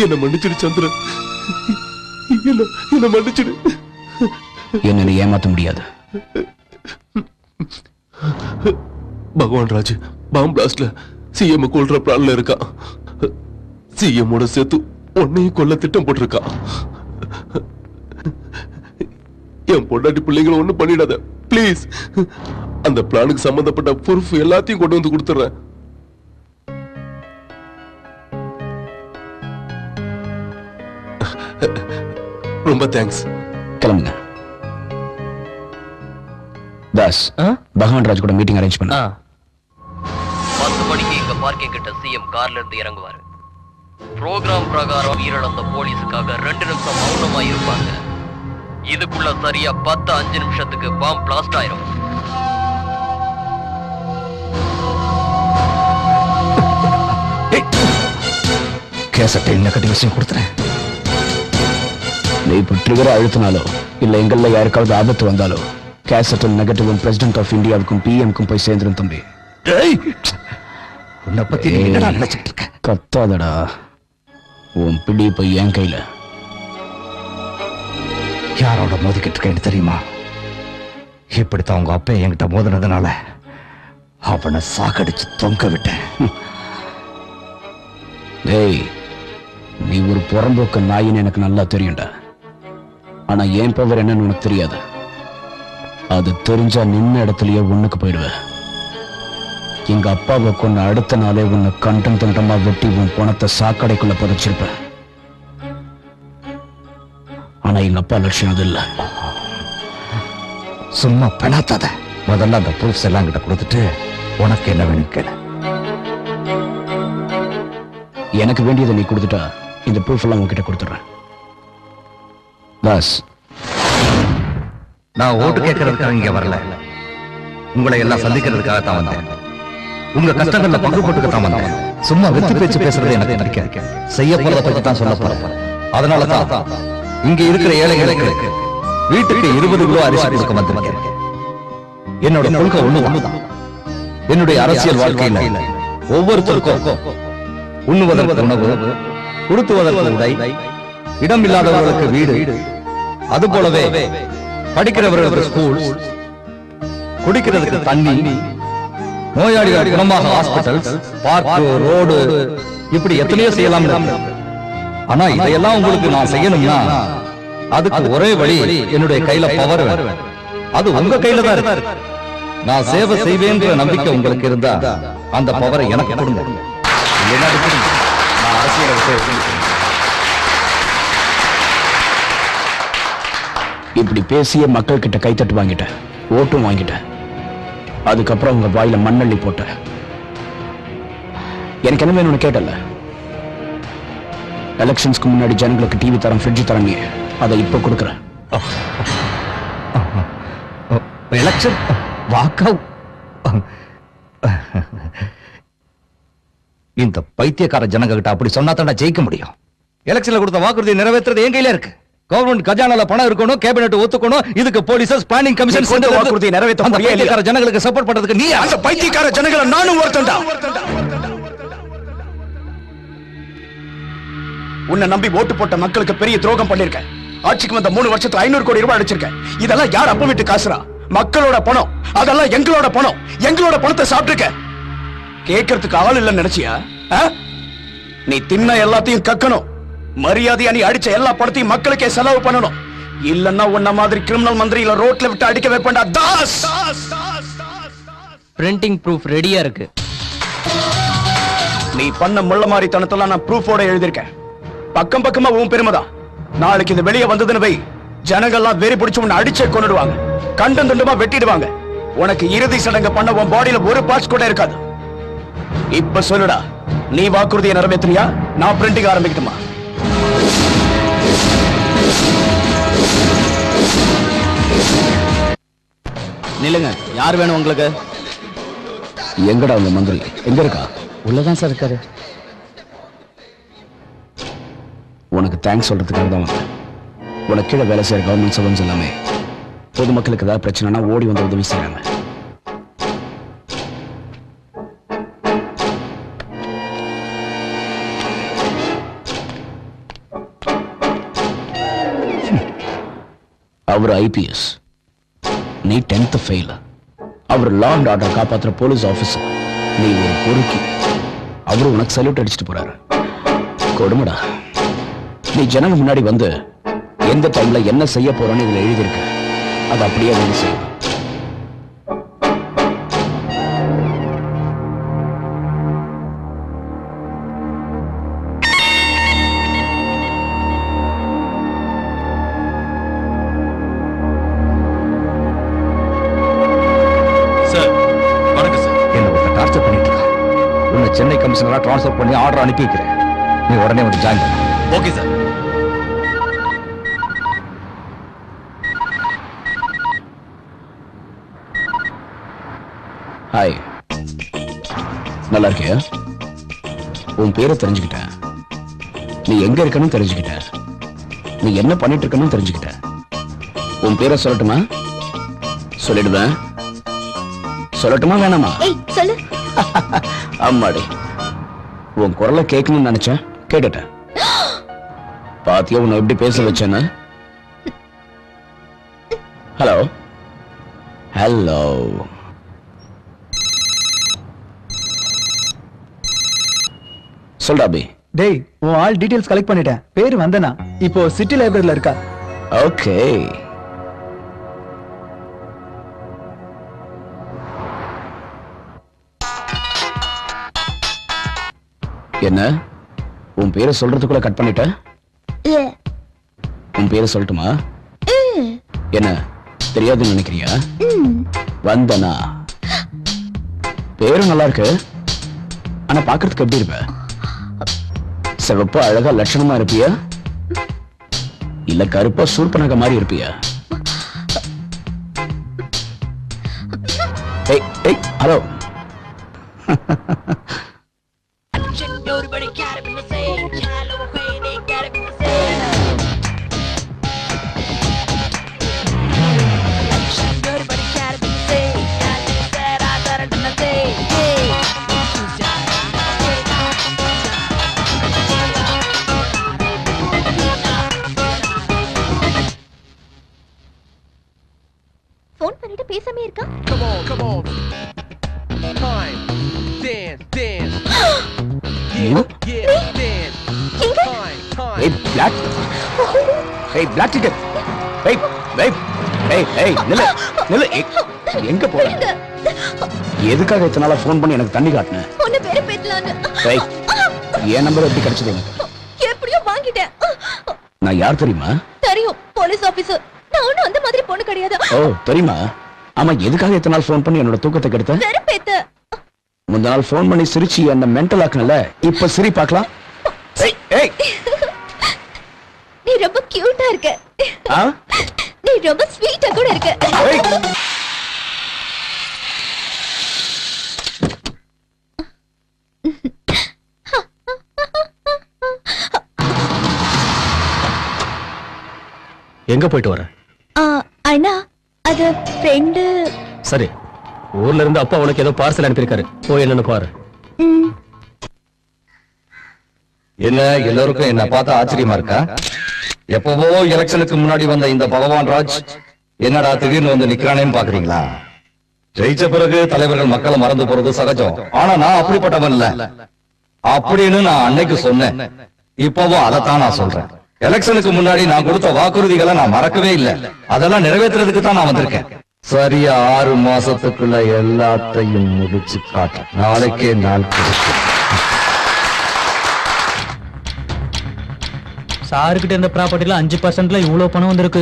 என்ன மன்னிச்சிடு சந்திரன், என்ன மன்னிச்சிடு. என்ன ஏமாத்த முடியாது. பகவான் ராஜ் பாம் பிளாஸ்ட்ல சிஎம் கொல்ற பிளான்ல இருக்கான். சிஎம்மோட சேர்த்து உன்னையும் கொல்ல திட்டம் போட்டிருக்கான். என் பொண்டாட்டி பிள்ளைகளை ஒண்ணும் பண்ணிடாத பிளீஸ். அந்த பிளானுக்கு சம்பந்தப்பட்ட ப்ரூஃப் எல்லாத்தையும் கொண்டு வந்து கொடுத்துறேன். ரொம்ப தேங்க்ஸ். கிளம்புங்க. தாஸ், பகவான் ராஜ் கூட மீட்டிங் அரேஞ்ச் பண்ண. 10 மணிக்கு இங்க பார்க்கிங் கிட்ட சிஎம் கார்ல இருந்து இறங்குவாரு. ப்ரோக்ராம் பிரகாரம் உயிரிழந்த போலீஸுக்காக 2 நிமிஷம் மௌனமா இருப்பாங்க. இதுக்குள்ள சரியா 10-5 நிமிஷத்துக்கு பாம் பிளாஸ்ட் ஆயிரும். கேசட்டை இன்னும் விஷயம் கொடுத்துறேன். நீ இப்ப ட்ரிகரை அழுத்தினாலோ இல்ல எங்கள்ல யாருக்காவது ஆபத்து வந்தாலோ கேசட்டல் நெகட்டிவும் பிரசிடென்ட் ஆஃப் இந்தியாவுக்கும் பிஎம்க்கும் போய் சேர்ந்துரும் தம்பி. உன்னை பத்தி நீ என்னடா நினைச்சிட்டு இருக்க? கத்தாதடா, உன் பிடி இப்ப என் கையில. யாரோட மோதிக்கிட்டு இருக்கேன்னு தெரியுமா? இப்படித்தான் உங்க அப்பா என்கிட்ட மோதினதுனால அவனை சாகடிச்சு தொங்க விட்டேன். டேய், நீ ஒரு புறம்போக்க நாயின்னு எனக்கு நல்லா தெரியும்டா. ஆனா என் பவர் என்னன்னு உனக்கு தெரியாது. அது தெரிஞ்சா நின்ன இடத்துலயே ஒண்ணுக்கு போயிடுவேன். எங்க அப்பாவை கொன்ன அடுத்த நாளே உன்னை கண்டம் தண்டமா வெட்டி உன் பணத்தை சாக்கடைக்குள்ள புதைச்சிருப்பேன். ஆனா எங்க அப்பா லட்சியம் அது இல்ல. சும்மா பெணாத்தாத. முதல்ல அந்த ப்ரூஃப்ஸ் எல்லாம் கிட்ட கொடுத்துட்டு உனக்கு என்ன வேணும் கேளு. எனக்கு வேண்டியதை நீ கொடுத்துட்டா இந்த ப்ரூஃப் எல்லாம் உங்ககிட்ட கொடுத்துடுறேன். தாஸ், நான் ஓட்டு கேட்கறதுக்காக இங்க வரல. உங்களை எல்லாம் சந்திக்கிறதுக்காக தான் வந்தேன். உங்க கஷ்டங்கள்ல பங்கு போட்டுக்கத்தான் வந்தேன். சும்மா வெற்றி பேச்சு பேசுறது எனக்கு பிடிக்காது. செய்ய போறத பத்தி தான் சொல்ல போறேன். அதனாலதான் இங்க இருக்கிற ஏழைகளுக்கு வீட்டுக்கு 20 கிலோ அரிசி கொடுக்க வந்திருக்கேன். என்னோட கொள்கை ஒண்ணுதான். என்னுடைய அரசியல் வாழ்க்கையில ஒவ்வொருத்தருக்கும் உண்ணுவதற்கு உணவு, உடுத்துவதற்கு உடை, இடம் இல்லாதவர்களுக்கு வீடு, அது போலவே படிக்கிறவர்களுக்கு ஸ்கூல், குடிக்கிறதுக்கு தண்ணி, நோயாளிகள் குணமாக ஹாஸ்பிட்டல், பார்க், ரோடு, இப்படி எத்தனையோ செய்யலாம். ஆனா இதையெல்லாம் உங்களுக்கு நான் செய்யணும்னா அதுக்கு ஒரே வழி என்னுடைய கையில பவர். அது உங்க கையில தான் இருக்கு. நான் சேவை செய்வேன்ற நம்பிக்கை உங்களுக்கு இருந்தா அந்த பவரை எனக்கு கொடுங்க. நான் அரசியலை இப்படி பேசிய மக்கள் கிட்ட கைத்தட்டு வாங்கிட்டேன், ஓட்டும் வாங்கிட்டேன். அதுக்கப்புறம் உங்க வாயில மண்ணள்ளி போட்ட. எனக்கு என்ன வேணும்னு கேட்டல. எலெக்ஷன்ஸ்க்கு முன்னாடி ஜனங்களுக்கு டிவி தரம், ஃப்ரிட்ஜ் தரம், நீ அதை இப்ப கொடுக்குறேன். எலெக்ஷன் வாக்கா? இந்த பைத்தியக்கார ஜனங்க கிட்ட அப்படி சொன்னா தான் ஜெயிக்க முடியும். எலெக்ஷன்ல கொடுத்த வாக்குறுதியை நிறைவேற்றுறது என் கையில இருக்கு. கவர்மெண்ட் கஜானால பணம் இருக்கணும், கேபினெட் ஒத்துக்கணும். இதுக்கு போலீஸ் பிளானிங் கமிஷன் கொண்டு வாக்குறுதியை நிறைவேற்ற முடியல. பைத்தியக்கார ஜனங்களுக்கு சப்போர்ட் பண்றதுக்கு நீ அந்த பைத்தியக்கார ஜனங்களை நானும் ஒருத்தன்டா. உன்னை நம்பி ஓட்டு போட்ட மக்களுக்கு பெரிய துரோகம் பண்ணிருக்கேன். ஆட்சிக்கு வந்த 3 வருஷத்துல 500 கோடி ரூபாய் அடிச்சிருக்கேன். இதெல்லாம் யார் அப்ப விட்டு காசுரா? மக்களோட பணம். அதெல்லாம் எங்களோட பணம். எங்களோட பணத்தை சாப்பிட்டுருக்க. கேட்கறதுக்கு ஆள் இல்லைன்னு நினைச்சியா? நீ தின்ன எல்லாத்தையும் கக்கணும். மரியாதையா நீ அடிச்ச எல்லா பணத்தையும் மக்களுக்கே செலவு பண்ணணும். இல்லன்னா உன்ன மாதிரி கிரிமினல் மந்திரியில ரோட்ல விட்டு அடிக்க வைப்பேன்டா தாஸ். பிரிண்டிங் ப்ரூஃப் ரெடியா இருக்கு. நீ பண்ண முள்ள மாதிரி தனத்தெல்லாம் நான் ப்ரூஃபோட எழுதியிருக்கேன். பக்கம் பக்கமா உன் பெருமைதான். நாளைக்கு இது வெளியே வந்ததுன்னு வை, ஜனங்கள்லாம் வெறி பிடிச்சு உன்னை அடிச்சே கொண்டுடுவாங்க, கண்டம் துண்டமா வெட்டிடுவாங்க. உனக்கு இறுதி சடங்கு பண்ண உன் பாடியில ஒரு பார்ட்ஸ் கூட இருக்காது. இப்ப சொல்லுடா, நீ வாக்குறுதியை நிறைவேற்றியா? நான் பிரிண்டிங் ஆரம்பிக்கட்டுமா? நில்லுங்க. யார் வேணும் உங்களுக்கு? எங்கடா உங்க மந்திரி? எங்க இருக்கா? உள்ளதான் சார் இருக்காரு. உனக்கு தேங்க்ஸ் சொல்றதுக்காக தான் வந்தேன். உனக்கு கீழே வேலை செய்யற கவர்மெண்ட் சர்வன்ஸ் எல்லாமே பொதுமக்களுக்கு ஏதாவது பிரச்சனைனா ஓடி வந்து உதவி செய்யறாங்க. அவர் IPS, நீ 10th ஃபெயில். அவர் லா அண்ட் ஆர்டர் காப்பாத்துற போலீஸ் ஆபீசர், நீ ஒரு பொறுக்கி. அவரு உனக்கு சல்யூட் அடிச்சுட்டு போறாரு. கொடுமடா. நீ ஜனங்க முன்னாடி வந்து எந்த டைம்ல என்ன செய்ய போறோன்னு இதுல எழுதியிருக்க, அது அப்படியே வந்து செய்யும். சென்னை கமிஷனரா டிரான்ஸ்ஃபர் பண்ணி ஆர்டர் அனுப்பி வைக்கிறேன். நீ உடனே வந்து ஜாயின் பண்ணு. Okay sir. ஹாய், நல்லா இருக்கியா? உன் பேரை தெரிஞ்சுக்கிட்டேன். நீ எங்க இருக்கணும் தெரிஞ்சுக்கிட்டேன். நீ என்ன பண்ணிட்டு இருக்கணும் தெரிஞ்சுக்கிட்டேன். உன் பேரை சொல்லட்டுமா? சொல்லிடுவேன். சொல்லட்டுமா வேணாமா? சொல்லு. அம்மாடி, உன் குரலை கேட்கணும்னு நினைச்சேன், கேட்டுட்டேன். பாத்தியா உன்னை எப்படி பேச வச்சேன்னு? Hello hello. சொல்டா பி. டேய், உன் ஆல் டீடைல்ஸ் கலெக்ட் பண்ணிட்டேன். பேரு வந்தனா. இப்போ சிட்டி லைப்ரரியில இருக்கா. ஓகே. என்ன உன் பேரை சொல்றதுக்குள்ள கட் பண்ணிட்ட? உன் பேரை சொல்லட்டுமா? என்ன தெரியாதுன்னு நினைக்கிறியா? வந்தனா. பேரும் நல்லா இருக்கு, ஆனா பாக்குறதுக்கு எப்படி இருப்ப? சிவப்பா அழகா லட்சணமா இருப்பியா, இல்ல கருப்பா சூர்பனக மாதிரி இருப்பியா? ஹலோ. போன் பண்ணிட்டு பேசாமே இருக்கா? எங்க போற? எதுக்காக இத்தனை நாளா போன் பண்ணி எனக்கு தண்ணி காட்டின? உன்னை பேரை பேசலான்னு. என் நம்பர் எப்படி கிடைச்சது எனக்கு? எப்படியோ வாங்கிட்டேன். நான் யார் தெரியுமா? தெரியும், போலீஸ் ஆபீசர். நான் ஒண்ணும் அந்த மாதிரி பொண்ணு கிடையாது. ஓ தெரியுமா? ஆமா, எதுக்காக இத்தனை நாள் போன் பண்ணி என்னோட தூக்கத்தை கெடுத்த? வெறுப்பேத்த. முந்த நாள் போன் பண்ணி சிரிச்சு என்ன மென்டல் ஆக்கனல, இப்ப சிரி பார்க்கலாம். நீ ரொம்ப கியூட்டா இருக்க. நீ ரொம்ப ஸ்வீட்டா கூட இருக்க. எங்க போயிட்டு வர? அண்ணா, அது ஃப்ரெண்டு. சரி, ஊர்ல இருந்து அப்பா உனக்கு ஏதோ பார்சல் அனுப்பியிருக்காரு, போய் என்னன்னு பாரு. என்ன எல்லாருக்கும் என்ன பார்த்தா ஆச்சரியமா இருக்கா? எப்பவோ எலெக்ஷனுக்கு முன்னாடி வந்த இந்த பகவான் ராஜ் என்னடா திடீர்னு வந்து நிக்கிறானேன்னு பாக்குறீங்களா? ஜெயிச்ச பிறகு தலைவர்கள் மக்களை மறந்து போறது சகஜம். ஆனா நான் அப்படிப்பட்டவன் இல்ல அப்படின்னு நான் அன்னைக்கு சொன்னேன். இப்பவும் அதைத்தான் நான் சொல்றேன். எலெக்ஷனுக்கு முன்னாடி நான் கொடுத்த வாக்குறுதிகளை நான் மறக்கவே இல்லை. அதெல்லாம் நிறைவேற்றுறதுக்கு தான் நான் வந்திருக்கேன். சரியா 6 மாசத்துக்குள்ள எல்லாத்தையும் முடிச்சு காட்ட நாளைக்கே நாள். சாருக்கிட்ட இருந்த ப்ராப்பர்ட்டில 5% இவ்வளவு பணம் வந்திருக்கு.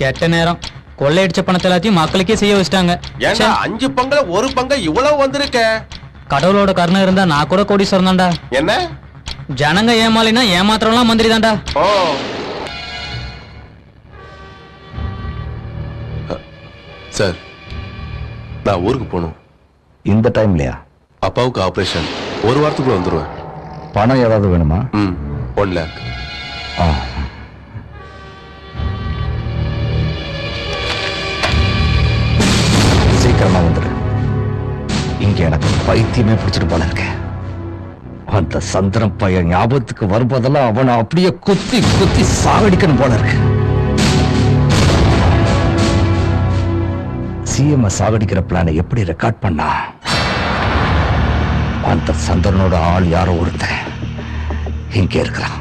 கெட்ட நேரம். கொள்ளையடிச்ச பணத்தை எல்லாத்தையும் மக்களுக்கே செய்ய வச்சிட்டாங்க. 5 பங்குல 1 பங்கு இவ்வளவு வந்திருக்க. கடவுளோட கருணை இருந்தா நான் கூட கோடீஸ்வரன் தான்டா. என்ன ஜனங்க ஏமாலினா ஏமாத்திரம்லாம் மந்திரி தான்டா. சார், நான் ஊருக்கு போகணும். இந்த டைம்லயா? அப்பாவுக்கு ஆபரேஷன். 1 வாரத்துக்குள்ள வந்துருவேன். பணம் ஏதாவது வேணுமா? 1 lakh. எனக்கு பைத்தியமே பிடிச்சிட்டு போல இருக்கு. அந்த சந்திரன் பையன் ஞாபகத்துக்கு வரும்போதெல்லாம் அவனை அப்படியே குத்தி குத்தி சாகடிக்கணும் போல இருக்கு. சிஎம் சாகடிக்கிற பிளானை எப்படி ரெக்கார்ட் பண்ணா? அந்த சந்திரனோட ஆள் யாரோ ஒருத்தன் இங்கே இருக்கிறான்.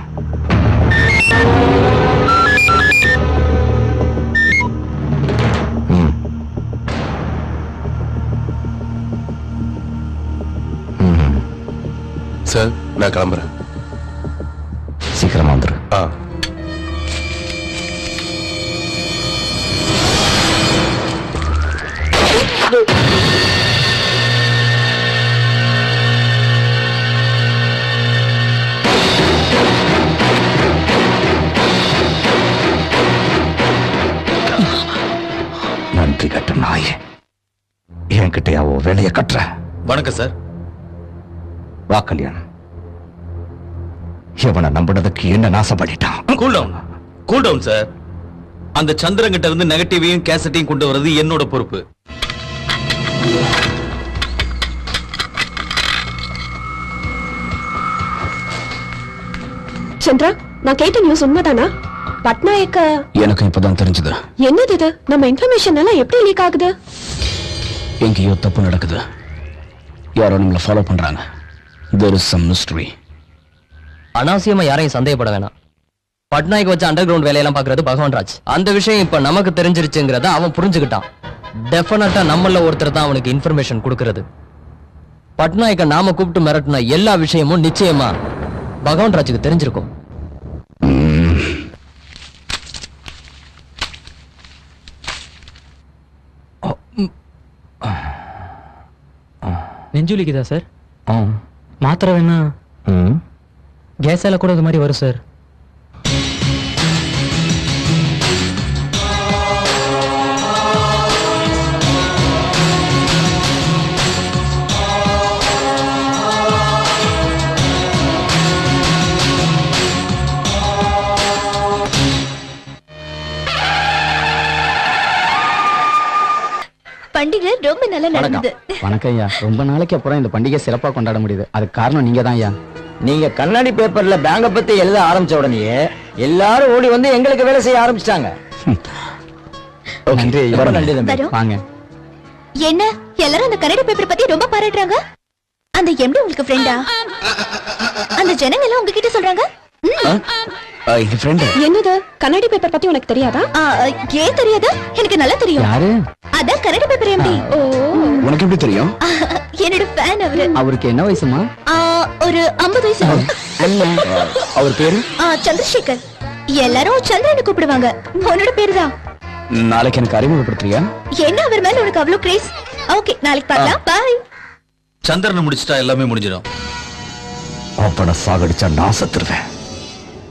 சார், நான் கிளம்புறேன். சீக்கிரமா வந்துரு. நன்றி கட்ட நாயே, என்கிட்டயாவோ வேலையை கட்டுற. வணக்கம் சார். வா கல்யாண், இவனை நம்பினதுக்கு என்ன நாசம் பண்ணிட்டான். Cool down sir. அந்த சந்திரங்கிட்ட இருந்து நெகட்டிவையும் கேசட்டையும் கொண்டு வர்றது என்னோட பொறுப்பு. சந்திரா, நான் கேட்ட நியூஸ் உண்மைதானா? பட்நாயக்க எனக்கு இப்பதான் தெரிஞ்சது. என்னது இது? நம்ம இன்ஃபர்மேஷன் எல்லாம் எப்படி லீக் ஆகுது? எங்கேயோ தப்பு நடக்குது. யாரோ நம்மள ஃபாலோ பண்றாங்க. There is some mystery. அனாவசியமா யாரையும் சந்தேகப்பட வேணாம். பட்நாயக் வச்ச அண்டர் கிரவுண்ட் வேலையெல்லாம் பாக்குறது பகவான்ராஜ். அந்த விஷயம் இப்ப நமக்கு தெரிஞ்சிருச்சுங்கிறத அவன் புரிஞ்சுக்கிட்டான். டெஃபினட்டா நம்மள ஒருத்தர் தான் அவனுக்கு இன்ஃபர்மேஷன் கொடுக்கிறது. பட்நாயக்க நாம கூப்பிட்டு மிரட்டின எல்லா விஷயமும் நிச்சயமா பகவான்ராஜுக்கு தெரிஞ்சிருக்கும். நெஞ்சுலிக்குதா சார்? மாத்திரை வேணா கேஸால கூட இது மாதிரி வரும் சார். பண்டிகை ரொம்ப நல்லா நடந்தது. வணக்கம் ஐயா. ரொம்ப நாளைக்கு அப்புறம் இந்த பண்டிகை சிறப்பா கொண்டாட முடியுது. அதுக்கு காரணம் நீங்க தான் ஐயா. நீங்க கண்ணாடி பேப்பர்ல பேங்க பத்தி எழுத ஆரம்பிச்ச உடனே எல்லாரும் ஓடி வந்து எங்களுக்கு வேலை செய்ய ஆரம்பிச்சிட்டாங்க. நன்றி ஐயா. நன்றி தம்பி. வாங்க. என்ன எல்லாரும் அந்த கண்ணாடி பேப்பர் பத்தி ரொம்ப பாராட்டுறாங்க. அந்த எம்டி உங்களுக்கு ஃப்ரெண்டா? அந்த ஜனங்க எல்லாம் உங்ககிட்ட சொல்றாங்க. என்னது கண்ணாடி பேப்பர் பத்தி உனக்கு தெரியாதா? ஏன் தெரியாது? எனக்கு நல்லா தெரியும். யாரு? அதான் கண்ணாடி பேப்பர் எம்டி. உனக்கு எப்படி தெரியும்? என்னோட ஃபேன் அவரு. அவருக்கு என்ன வயசுமா? ஒரு 50 வயசு. அவர் பேரு சந்திரசேகர். எல்லாரும் சந்திரன் கூப்பிடுவாங்க. உன்னோட பேரு தான். நாளைக்கு எனக்கு அறிமுகப்படுத்துறியா? என்ன அவர் மேல உனக்கு அவ்வளவு கிரேஸ்? ஓகே, நாளைக்கு பார்க்கலாம். பாய். சந்திரன் முடிச்சிட்டா எல்லாமே முடிஞ்சிடும். அவனை சாகடிச்சா நான் செத்துருவேன்.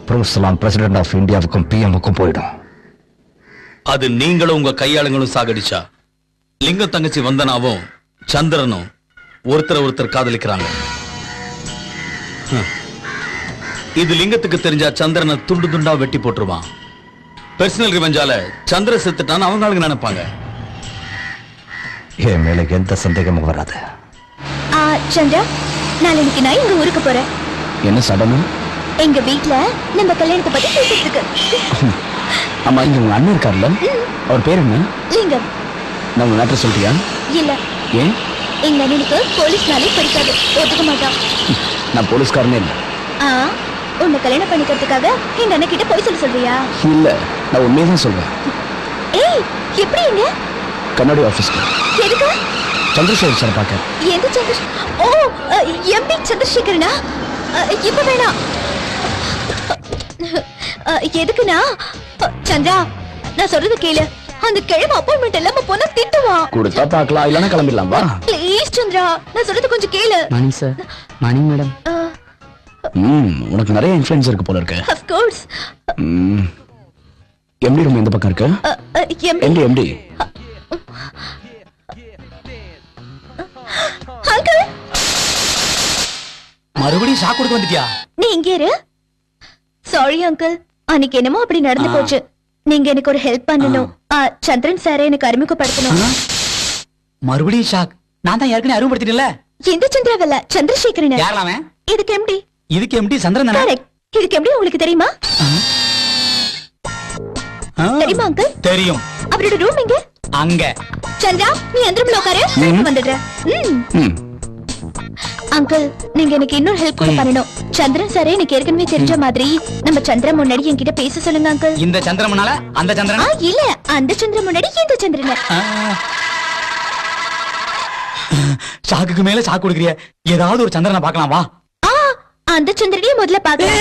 புரூஸ்லாம் பிரசிடென்ட் ஆஃப் இந்தியாவுக்கும் பிஎம்முக்கும் போயிடும். அது நீங்களும் உங்க கையாளுங்களும் சாகடிச்சா லிங்க தங்கச்சி வந்தனாவும் சந்திரனும் ஒருத்தர் காதலிக்கிறாங்க. இது லிங்கத்துக்கு தெரிஞ்சா சந்திரனை துண்டு துண்டா வெட்டி போட்டுருவான். பெர்சனல் ரிவெஞ்சால சந்திர செத்துட்டான்னு அவங்க ஆளுங்க நினைப்பாங்க. என் மேல எந்த சந்தேகமும் வராது. சந்திரா, நாளைக்கு நான் எங்க ஊருக்கு போறேன். என்ன சடனா? எங்க வீட்ல நம்ம கல்யாணத்தை பத்தி பேசிட்டு இருக்கு. ஆமா, இங்க உங்க அண்ணன் இருக்கார்ல, அவர் பேர் என்ன? லிங்கம். நான் உங்க நாட்டை சொல்றியா? இல்ல. ஏன்? எங்க அண்ணனுக்கு போலீஸ்னாலே பிடிக்காது, ஒத்துக்க மாட்டான். நான் போலீஸ்காரனே இல்ல. உன்னை கல்யாணம் பண்ணிக்கிறதுக்காக எங்க அண்ணன் கிட்ட போய் சொல்றியா? இல்ல, நான் உண்மையதான் சொல்றேன். ஏய், எப்படி எங்க? கண்ணாடி ஆபீஸ்க்கு. எதுக்கு? சந்திரசேகர் சார் பாக்க. எந்த சந்திரசேகர்? ஓ, எம்பி சந்திரசேகரனா? இப்ப வேணாம். எதுக்குனா சந்திரா, நான் சொல்றது கேளு. அந்த கிழமை அப்பாயின்மெண்ட் இல்லாம போனா திட்டுவான். கொடுத்தா பாக்கலாம், இல்லனா கிளம்பிடலாம். வா ப்ளீஸ் சந்திரா, நான் சொல்றது கொஞ்சம் கேளு. Morning sir. Morning madam. உனக்கு நிறைய இன்ஃப்ளூயன்ஸ் இருக்கு போல இருக்கு. Of course. எம்டி ரூம் எந்த பக்கம் இருக்கு? எம்டி. அங்கிள், மறுபடியும் ஷாக் கொடுக்க வந்துட்டியா? நீ இங்க இரு. சாரி அங்கிள், அன்னைக்கு என்னமோ அப்படி நடந்து போச்சு. நீங்க எனக்கு ஒரு ஹெல்ப் பண்ணணும். சந்திரன் சாரை எனக்கு அறிமுகப்படுத்தணும். மறுபடியும் ஷாக்? நான் தான் ஏற்கனவே அறிவுப்படுத்திட்டேன்ல. இந்த சந்திராவல்ல, சந்திரசேகரன். யாரலாம் அவன்? இதுக்கு எம்டி. இதுக்கு எம்டி சந்திரன் தானே? கரெக்ட். இதுக்கு எம்டி உங்களுக்கு தெரியுமா? தெரியுமா அங்கிள்? தெரியும். அவரோட ரூம் எங்க? அங்க. சந்திரா, நீ அந்த ரூம்ல உட்காரு. நான் வந்துடுறேன். அங்கிள், நீங்க எனக்கு இன்னொரு ஹெல்ப் கூட பண்ணணும். சந்திரன் சாரே எனக்கு ஏற்கனவே தெரிஞ்ச மாதிரி நம்ம சந்திரன் முன்னாடி என்கிட்ட பேச சொல்லுங்க அங்கிள். இந்த சந்திரன் முன்னால அந்த சந்திரன்? இல்ல, அந்த சந்திரன் முன்னாடி இந்த சந்திரன். சாக்குக்கு மேல சாக்கு கொடுக்கறிய. ஏதாவது ஒரு சந்திரனை பார்க்கலாம் வா. அந்த சந்திரனையே முதல்ல பார்க்கலாம்.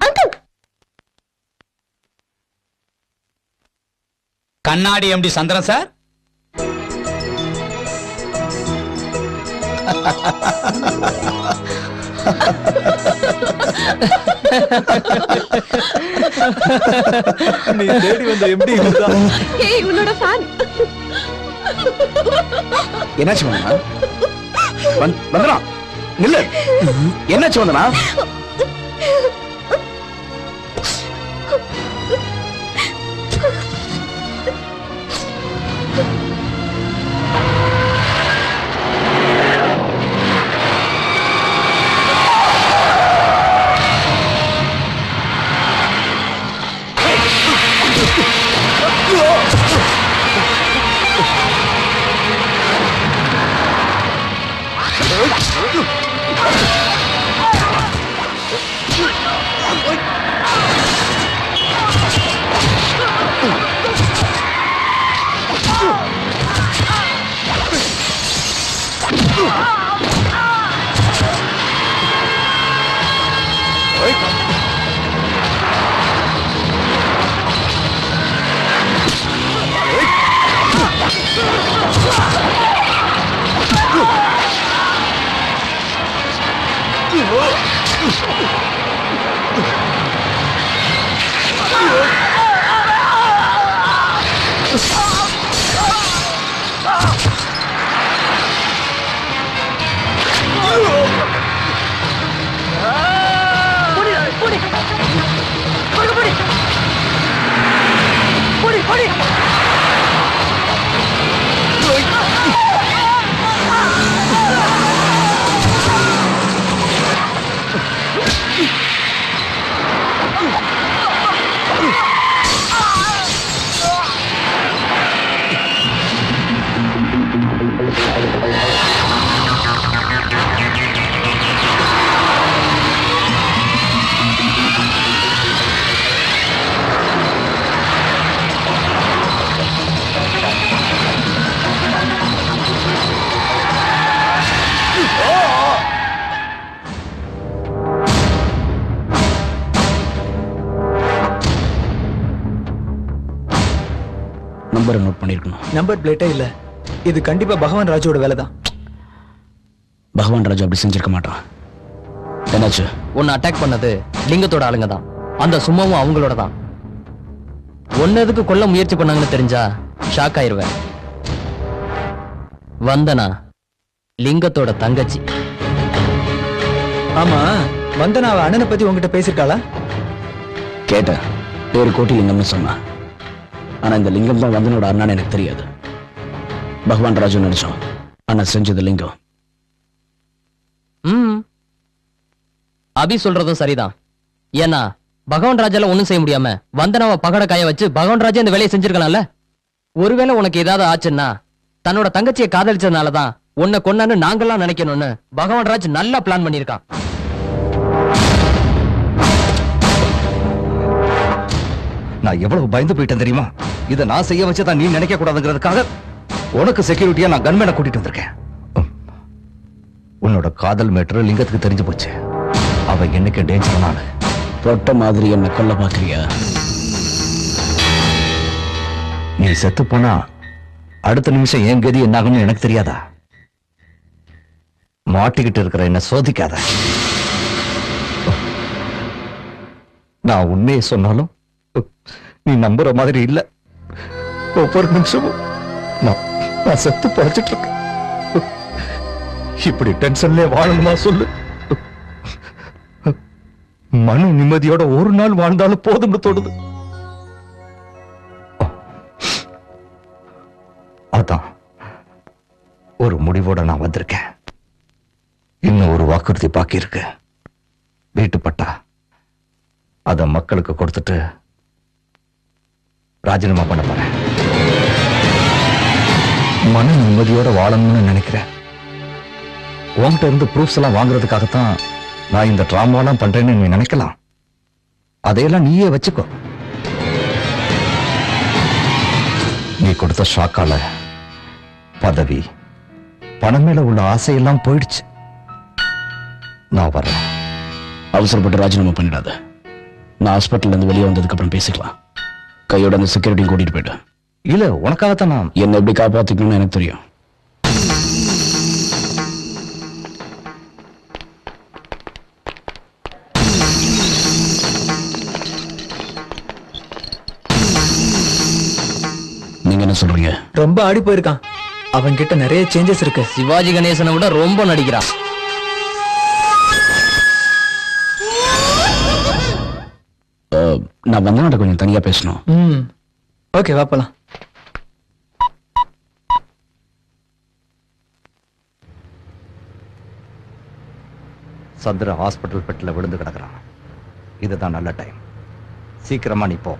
அங்கிள், கண்ணாடி எம்டி சந்திரன் சார். நீ தேடி வந்த எம்டி இதுதான். ஏய், உன்னோட ஃபேன். என்னாச்சு வந்தனா? வந்தனா நில்லு. என்னாச்சு வந்தனா? நம்பர் நோட் பண்ணிருக்கணும். நம்பர் பிளேட்டே இல்ல. இது கண்டிப்பா பகவான் ராஜோட வேலை தான். பகவான் ராஜு அப்படி செஞ்சிருக்க மாட்டான். என்னாச்சு? உன்னை அட்டாக் பண்ணது லிங்கத்தோட ஆளுங்க தான். அந்த சும்மாவும் அவங்களோட தான். ஒன்னு எதுக்கு கொல்ல முயற்சி பண்ணாங்கன்னு தெரிஞ்சா ஷாக் ஆயிருவேன். வந்தனா லிங்கத்தோட தங்கச்சி. ஆமா, வந்தனா அவ அண்ணனை பத்தி உங்ககிட்ட பேசிருக்காளா? கேட்டேன். பேரு கோட்டி லிங்கம்னு சொன்னா. ஆனா இந்த லிங்கம் தான் வந்தனோட அண்ணான்னு எனக்கு தெரியாது. பகவான் ராஜு நினைச்சோம். ஆனா செஞ்சது லிங்கம். அபி சொல்றதும் சரிதான். ஏன்னா பகவான் ராஜால ஒண்ணும் செய்ய முடியாம வந்தனாவை பகட காய வச்சு பகவான் ராஜா இந்த வேலையை செஞ்சிருக்கலாம்ல. ஒருவேளை உனக்கு ஏதாவது ஆச்சுன்னா தன்னோட தங்கச்சியை காதலிச்சதுனாலதான் உன்னை கொன்னான்னு நாங்கெல்லாம் நினைக்கணும்னு பகவான் ராஜ் நல்லா பிளான் பண்ணிருக்கான். நான் எவ்வளவு பயந்து போயிட்டேன் தெரியுமா? இதை நான் செய்ய வச்சதான் நீ நினைக்க கூடாதுங்கிறதுக்காக உனக்கு செக்யூரிட்டியா நான் கன்மேனை கூட்டிட்டு வந்திருக்கேன். உன்னோட காதல் மேட்டர் லிங்கத்துக்கு தெரிஞ்சு போச்சு. அவன் என்னைக்கு டேஞ்சர் நானு. தொட்ட மாதிரி என்ன கொல்ல பாக்குறியா? நீ செத்து போனா அடுத்த நிமிஷம் என் கதி என்னாகும்னு எனக்கு தெரியாதா? மாட்டிக்கிட்டு இருக்கிற என்ன சோதிக்காத. நான் உண்மையை சொன்னாலும் நீ நம்புற மாதிரி இல்ல. ஒவ்வொரு நிமிஷமும் நான் செத்து பழச்சிட்டு இருக்கேன். இப்படி டென்ஷன்ல வாழணுமா சொல்லு? மன நிம்மதியோட ஒரு நாள் வாழ்ந்தாலும் போதும்னு தோணுது. அதான் ஒரு முடிவோட நான் வந்திருக்கேன். இன்னும் ஒரு வாக்குறுதி பாக்கி இருக்கு. வீட்டு பட்டா அத மக்களுக்கு கொடுத்துட்டு ராஜினாமா பண்ண போறேன். மன நிம்மதியோட வாழணும்னு நினைக்கிறேன். உன்கிட்ட இருந்து ப்ரூஃப்ஸ் எல்லாம் வாங்குறதுக்காகத்தான் நான் இந்த டிராமாலாம் பண்றேன்னு நீ நினைக்கலாம். அதையெல்லாம் நீயே வச்சுக்கோ. நீ கொடுத்த ஷாக்கால பதவி பணம் மேல உள்ள ஆசையெல்லாம் போயிடுச்சு. நான் வரேன். அவசரப்பட்டு ராஜினாமா பண்ணிடாத. நான் ஹாஸ்பிட்டல்ல இருந்து வெளியே வந்ததுக்கு அப்புறம் பேசிக்கலாம். கையோட அந்த செக்யூரிட்டியும் கூட்டிட்டு போயிட்டு. இல்ல, உனக்காகத்தான் நான் என்ன எப்படி காப்பாத்திக்கணும்னு எனக்கு தெரியும். நீங்க என்ன சொல்றீங்க? ரொம்ப ஆடி போயிருக்கான். அவன் கிட்ட நிறைய சேஞ்சஸ் இருக்கு. சிவாஜி கணேசனை விட ரொம்ப நடிக்கிறான். நான் வந்தனாட்ட கொஞ்சம் தனியா பேசணும். ஓகே, வாப்பலாம். சந்திர ஹாஸ்பிட்டல் பெட்டில் விழுந்து கிடக்குறான். இதுதான் நல்ல டைம். சீக்கிரமா நீ போ.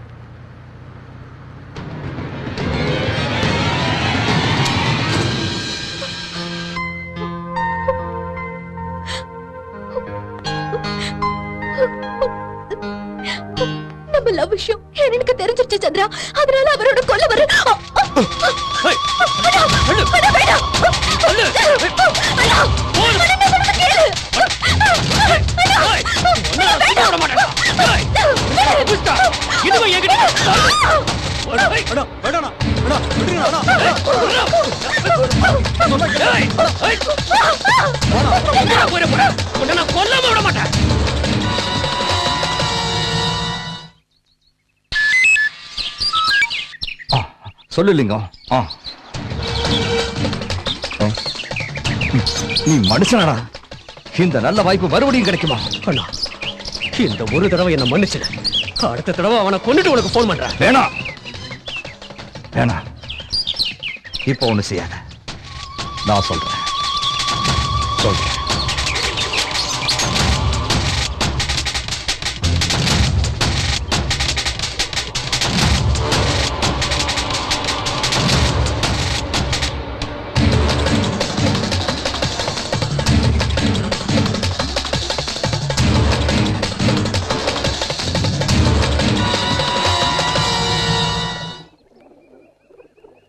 நம்ம லவ் விஷயம் எனக்கு தெரிஞ்சிருச்சு சந்திரா. அதனால அவரோட கொல்ல வர கொல்லாம விட மாட்டேன். சொல்லு லிங்கம். நீ மனுஷனடா. இந்த நல்ல வாய்ப்பு மறுபடியும் கிடைக்குமா? அண்ணா, இந்த ஒரு தடவை என்ன மன்னிச்சு, அடுத்த தடவை அவனை கொண்டுட்டு உனக்கு போன் பண்றேன். வேணாம் வேணாம், இப்ப ஒண்ணு செய்யாத. நான் சொல்றேன்.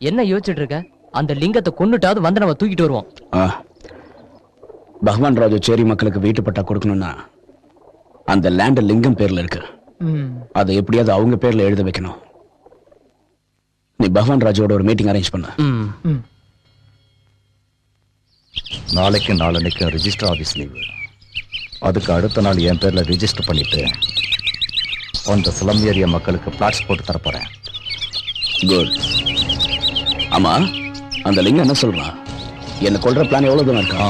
என்ன யோசிச்சுட்டு இருக்க? அந்த லிங்கத்தை கொன்னுட்டாவது வந்து நம்ம தூக்கிட்டு வருவோம். பகவான் ராஜு சேரி மக்களுக்கு வீட்டு பட்டா கொடுக்கணும்னா அந்த லேண்ட் லிங்கம் பேர்ல இருக்கு. அதை எப்படியாவது அவங்க பேர்ல எழுத வைக்கணும். நீ பகவான் ராஜோட ஒரு மீட்டிங் அரேஞ்ச் பண்ண. நாளைக்கு நாளன்னைக்கு ரிஜிஸ்டர் ஆபீஸ் லீவு. அதுக்கு அடுத்த நாள் என் பேர்ல ரிஜிஸ்டர் பண்ணிட்டு அந்த ஸ்லம் ஏரியா மக்களுக்கு பிளாட்ஸ் போட்டு தரப்போறேன். குட். ஆமா, அந்த லிங்கம் என்ன சொல்றான்? என்ன கொல்ற பிளான் எவ்வளவு தூரம் இருக்கா?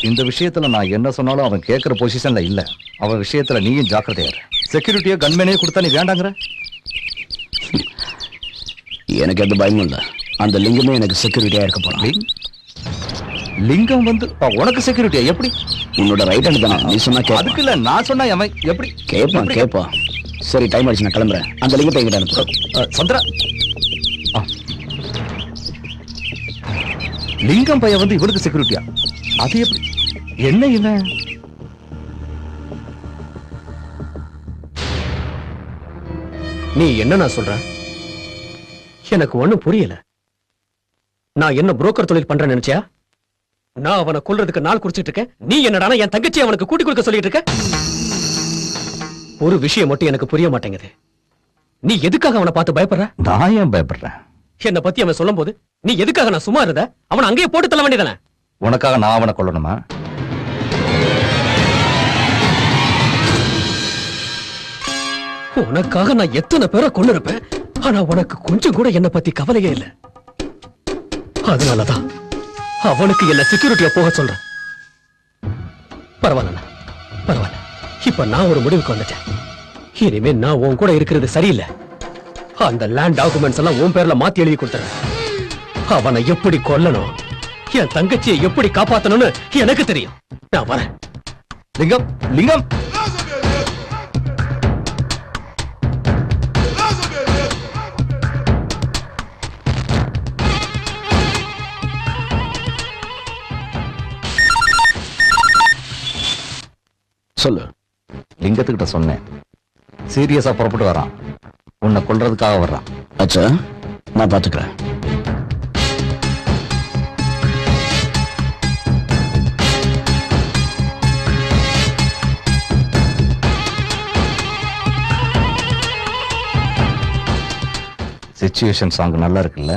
இந்த விஷயத்துல நான் என்ன சொன்னாலும் அவன் கேட்கிற பொசிஷன்ல இல்ல. அவன் விஷயத்துல நீயும் ஜாக்கிரதையா இரு. செக்யூரிட்டியோ கன்மேனே கொடுத்தா நீ வேண்டாங்கிற? எனக்கு எந்த பயமும் இல்ல. அந்த லிங்கமே எனக்கு செக்யூரிட்டியா இருக்க போறான். லிங்கம் வந்து உனக்கு செக்யூரிட்டியா? எப்படி? உன்னோட ரைட் ஹேண்ட் தானே. நீ சொன்னா கேட்க. அதுக்கு இல்ல, நான் சொன்னா எப்படி கேட்பான். சரி, டைம் ஆயிடுச்சு, நான் கிளம்புறேன். அந்த லிங்கத்தை எங்கிட்ட அனுப்பு. சந்திரா, லிங்கம் பையன் வந்து இவனுக்கு செக்யூரிட்டியா? அது எப்படி? என்ன இவன்? நீ என்ன நான் சொல்றேன்? எனக்கு ஒண்ணும் புரியல. நான் என்ன புரோக்கர் தொழில் பண்றேன்னு நினைச்சியா? நான் அவனை கொல்றதுக்கு நாள் குறிச்சிட்டு இருக்கேன். நீ என்னடானா என் தங்கச்சி அவனுக்கு கூட்டி கொடுக்க சொல்லிட்டு இருக்க? ஒரு விஷயம் மட்டும் எனக்கு புரிய மாட்டேங்குது. நீ எதுக்காக அவனை பார்த்து பயப்படுற? நான் ஏன் பயப்படுறேன்? என்ன பத்தி அவன் சொல்லும் போது நீ எதுக்காக நான் சும்மா இருந்த? அவன் அங்கேயே போட்டு தள்ள வேண்டியதானே? உனக்காக நான் அவனை கொல்லணுமா? உனக்காக நான் எத்தனை பேரை கொண்டு இருப்பேன். ஆனா உனக்கு கொஞ்சம் கூட என்ன பத்தி கவலையே இல்லை. அதனாலதான் அவனுக்கு என்ன செக்யூரிட்டியா போக சொல்றேன். பரவாயில்ல, பரவாயில்ல. இப்ப நான் ஒரு முடிவுக்கு வந்துட்டேன். இனிமே நான் உன் கூட இருக்கிறது சரியில்லை. அந்த லேண்ட் டாக்குமெண்ட்ஸ் எல்லாம் உன் பேர்ல மாத்தி எழுதி கொடுத்துறேன். அவனை எப்படி கொல்லணும், என் தங்கச்சியை எப்படி காப்பாத்தணும்னு எனக்கு தெரியும். நான் வரேன். லிங்கம் லிங்கம் சொல்லு. லிங்கத்துக்கிட்ட சொன்னேன், சீரியஸா புறப்பட்டு வரான், உன்னை கொல்றதுக்காக வர்றான். அச்சா, நான் பாத்துக்கிறேன். சிச்சுவேஷன் சாங் நல்லா இருக்குல்ல?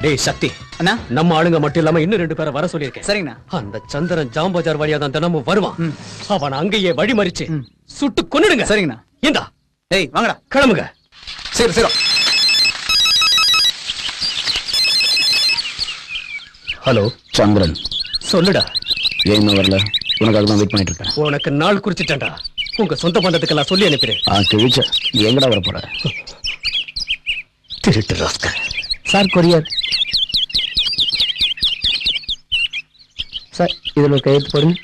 டேய் சக்தி, நம்ம ஆளுங்க மட்டும் இல்லாம இன்னும் 2 பேரை வர சொல்லியிருக்கேன். சரிங்கண்ணா. அந்த சந்திரன் ஜாம்பஜார் வழியா தான் தினமும் வருவான். அவன் அங்கேயே வழிமறிச்சு சுட்டு கொன்னுடுங்க. சரிங்கண்ணா. ஏண்டா? டேய் வாங்கடா, கிளம்புங்க. சரி சரி. ஹலோ சந்திரன், சொல்லுடா. ஏன் இன்னும் வரல? உனக்காக தான் வெயிட் பண்ணிட்டு இருக்கேன். உனக்கு நாள் குறிச்சிட்டேன்டா. உங்க சொந்த பந்தத்துக்கெல்லாம் சொல்லி அனுப்பிடுறேன். கிழிச்ச, நீ எங்கடா வர போற? திருட்டு ராஸ்கல். Sir courier. சார் இதில் ஒரு கையெழுத்து போடுங்க.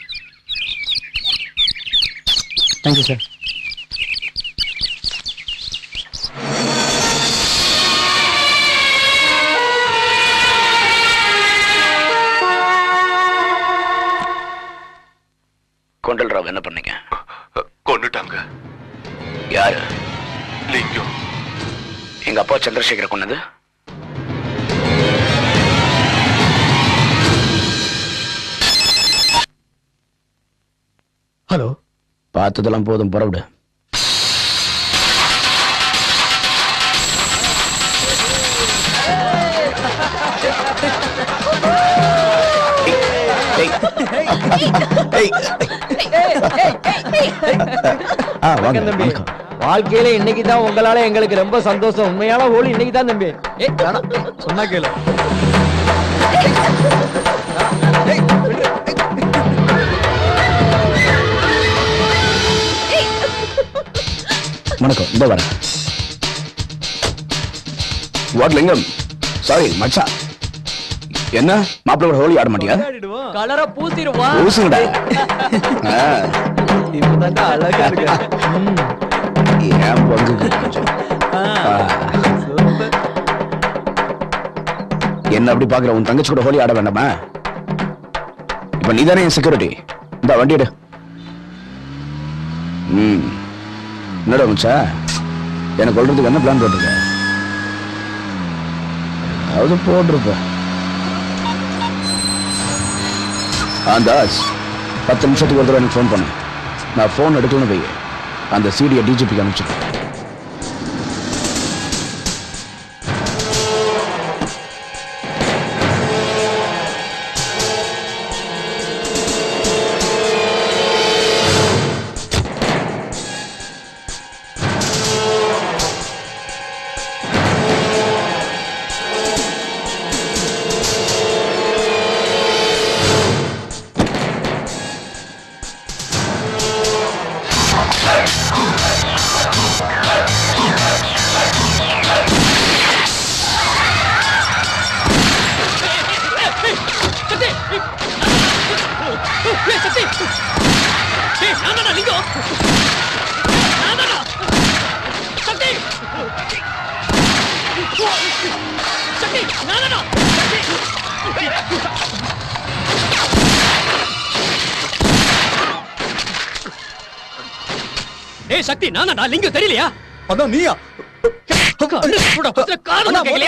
Thank you sir. கொண்டல் ராவ் என்ன பண்ணீங்க? கொண்டுட்டாங்க. யாரு? லிங்கம். எங்க அப்பா சந்திரசேகர கொன்னது? ஹலோ, பார்த்ததெல்லாம் போதும், புறவிடு. வாழ்க்கையில இன்னைக்குதான் உங்களால எங்களுக்கு ரொம்ப சந்தோஷம். உண்மையான ஹோலி இன்னைக்குதான் தம்பி. சொன்னா கேளு. வணக்கம், இந்த வரேன். வாட் லிங்கம்? சாரி மச்சா. என்ன மாப்பிள்ளை ஹோலி ஆட மாட்டியா? கலரை பூசிடுவா. பூசுங்கடா. இப்பதான் அழகா இருக்கு. ஏன் பங்குக்கு என்ன அப்படி பாக்குற? உன் தங்கச்சி கூட ஹோலி ஆட வேண்டாமா? இப்ப நீதானே என் செக்யூரிட்டி. இந்த வண்டி எடு. என்னடா மச்சா, எனக்கு கொள்றதுக்கு என்ன பிளான் போட்டிருக்க? அது போட்டிருப்ப. தாஸ், 10 நிமிஷத்துக்கு ஒரு தடவை எனக்கு ஃபோன் பண்ணு. நான் ஃபோன் எடுக்கணும்னு போய் அந்த சிடியை டிஜிபிக்கு அனுப்பிச்சிருக்கேன். ஏய் சக்தி, நானா லிங்கம் தெரியலையா? அதான் நீயா?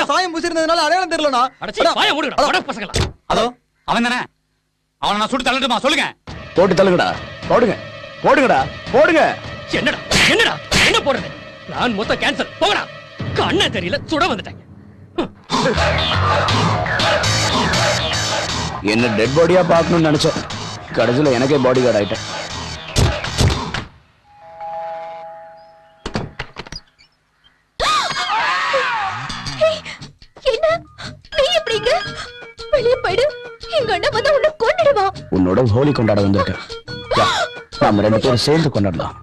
சாயம் பூசிருந்ததுனால அடையாளம் தெரியலனா? அதோ அவன் தானே. அவனை நான் சுட்டு தள்ளட்டுமா? சொல்லுங்க. போட்டு தள்ளுங்கடா. போடுங்க போடுங்கடா போடுங்க. என்னடா என்னடா என்ன போடுறது? நான் மொத்த கேன்சல். போங்கடா. கண்ணே தெரியல, சுட வந்துட்டாங்க. என்ன டெட் பாடியா பார்க்கணும்னு நினைச்சேன். கடைசியில் எனக்கே பாடி கார்டு ஆயிட்டேன். உன்னோட ஹோலி கொண்டாட வந்திருக்கேன். நாம 2 பேரும் சேர்ந்து கொண்டாடலாம்.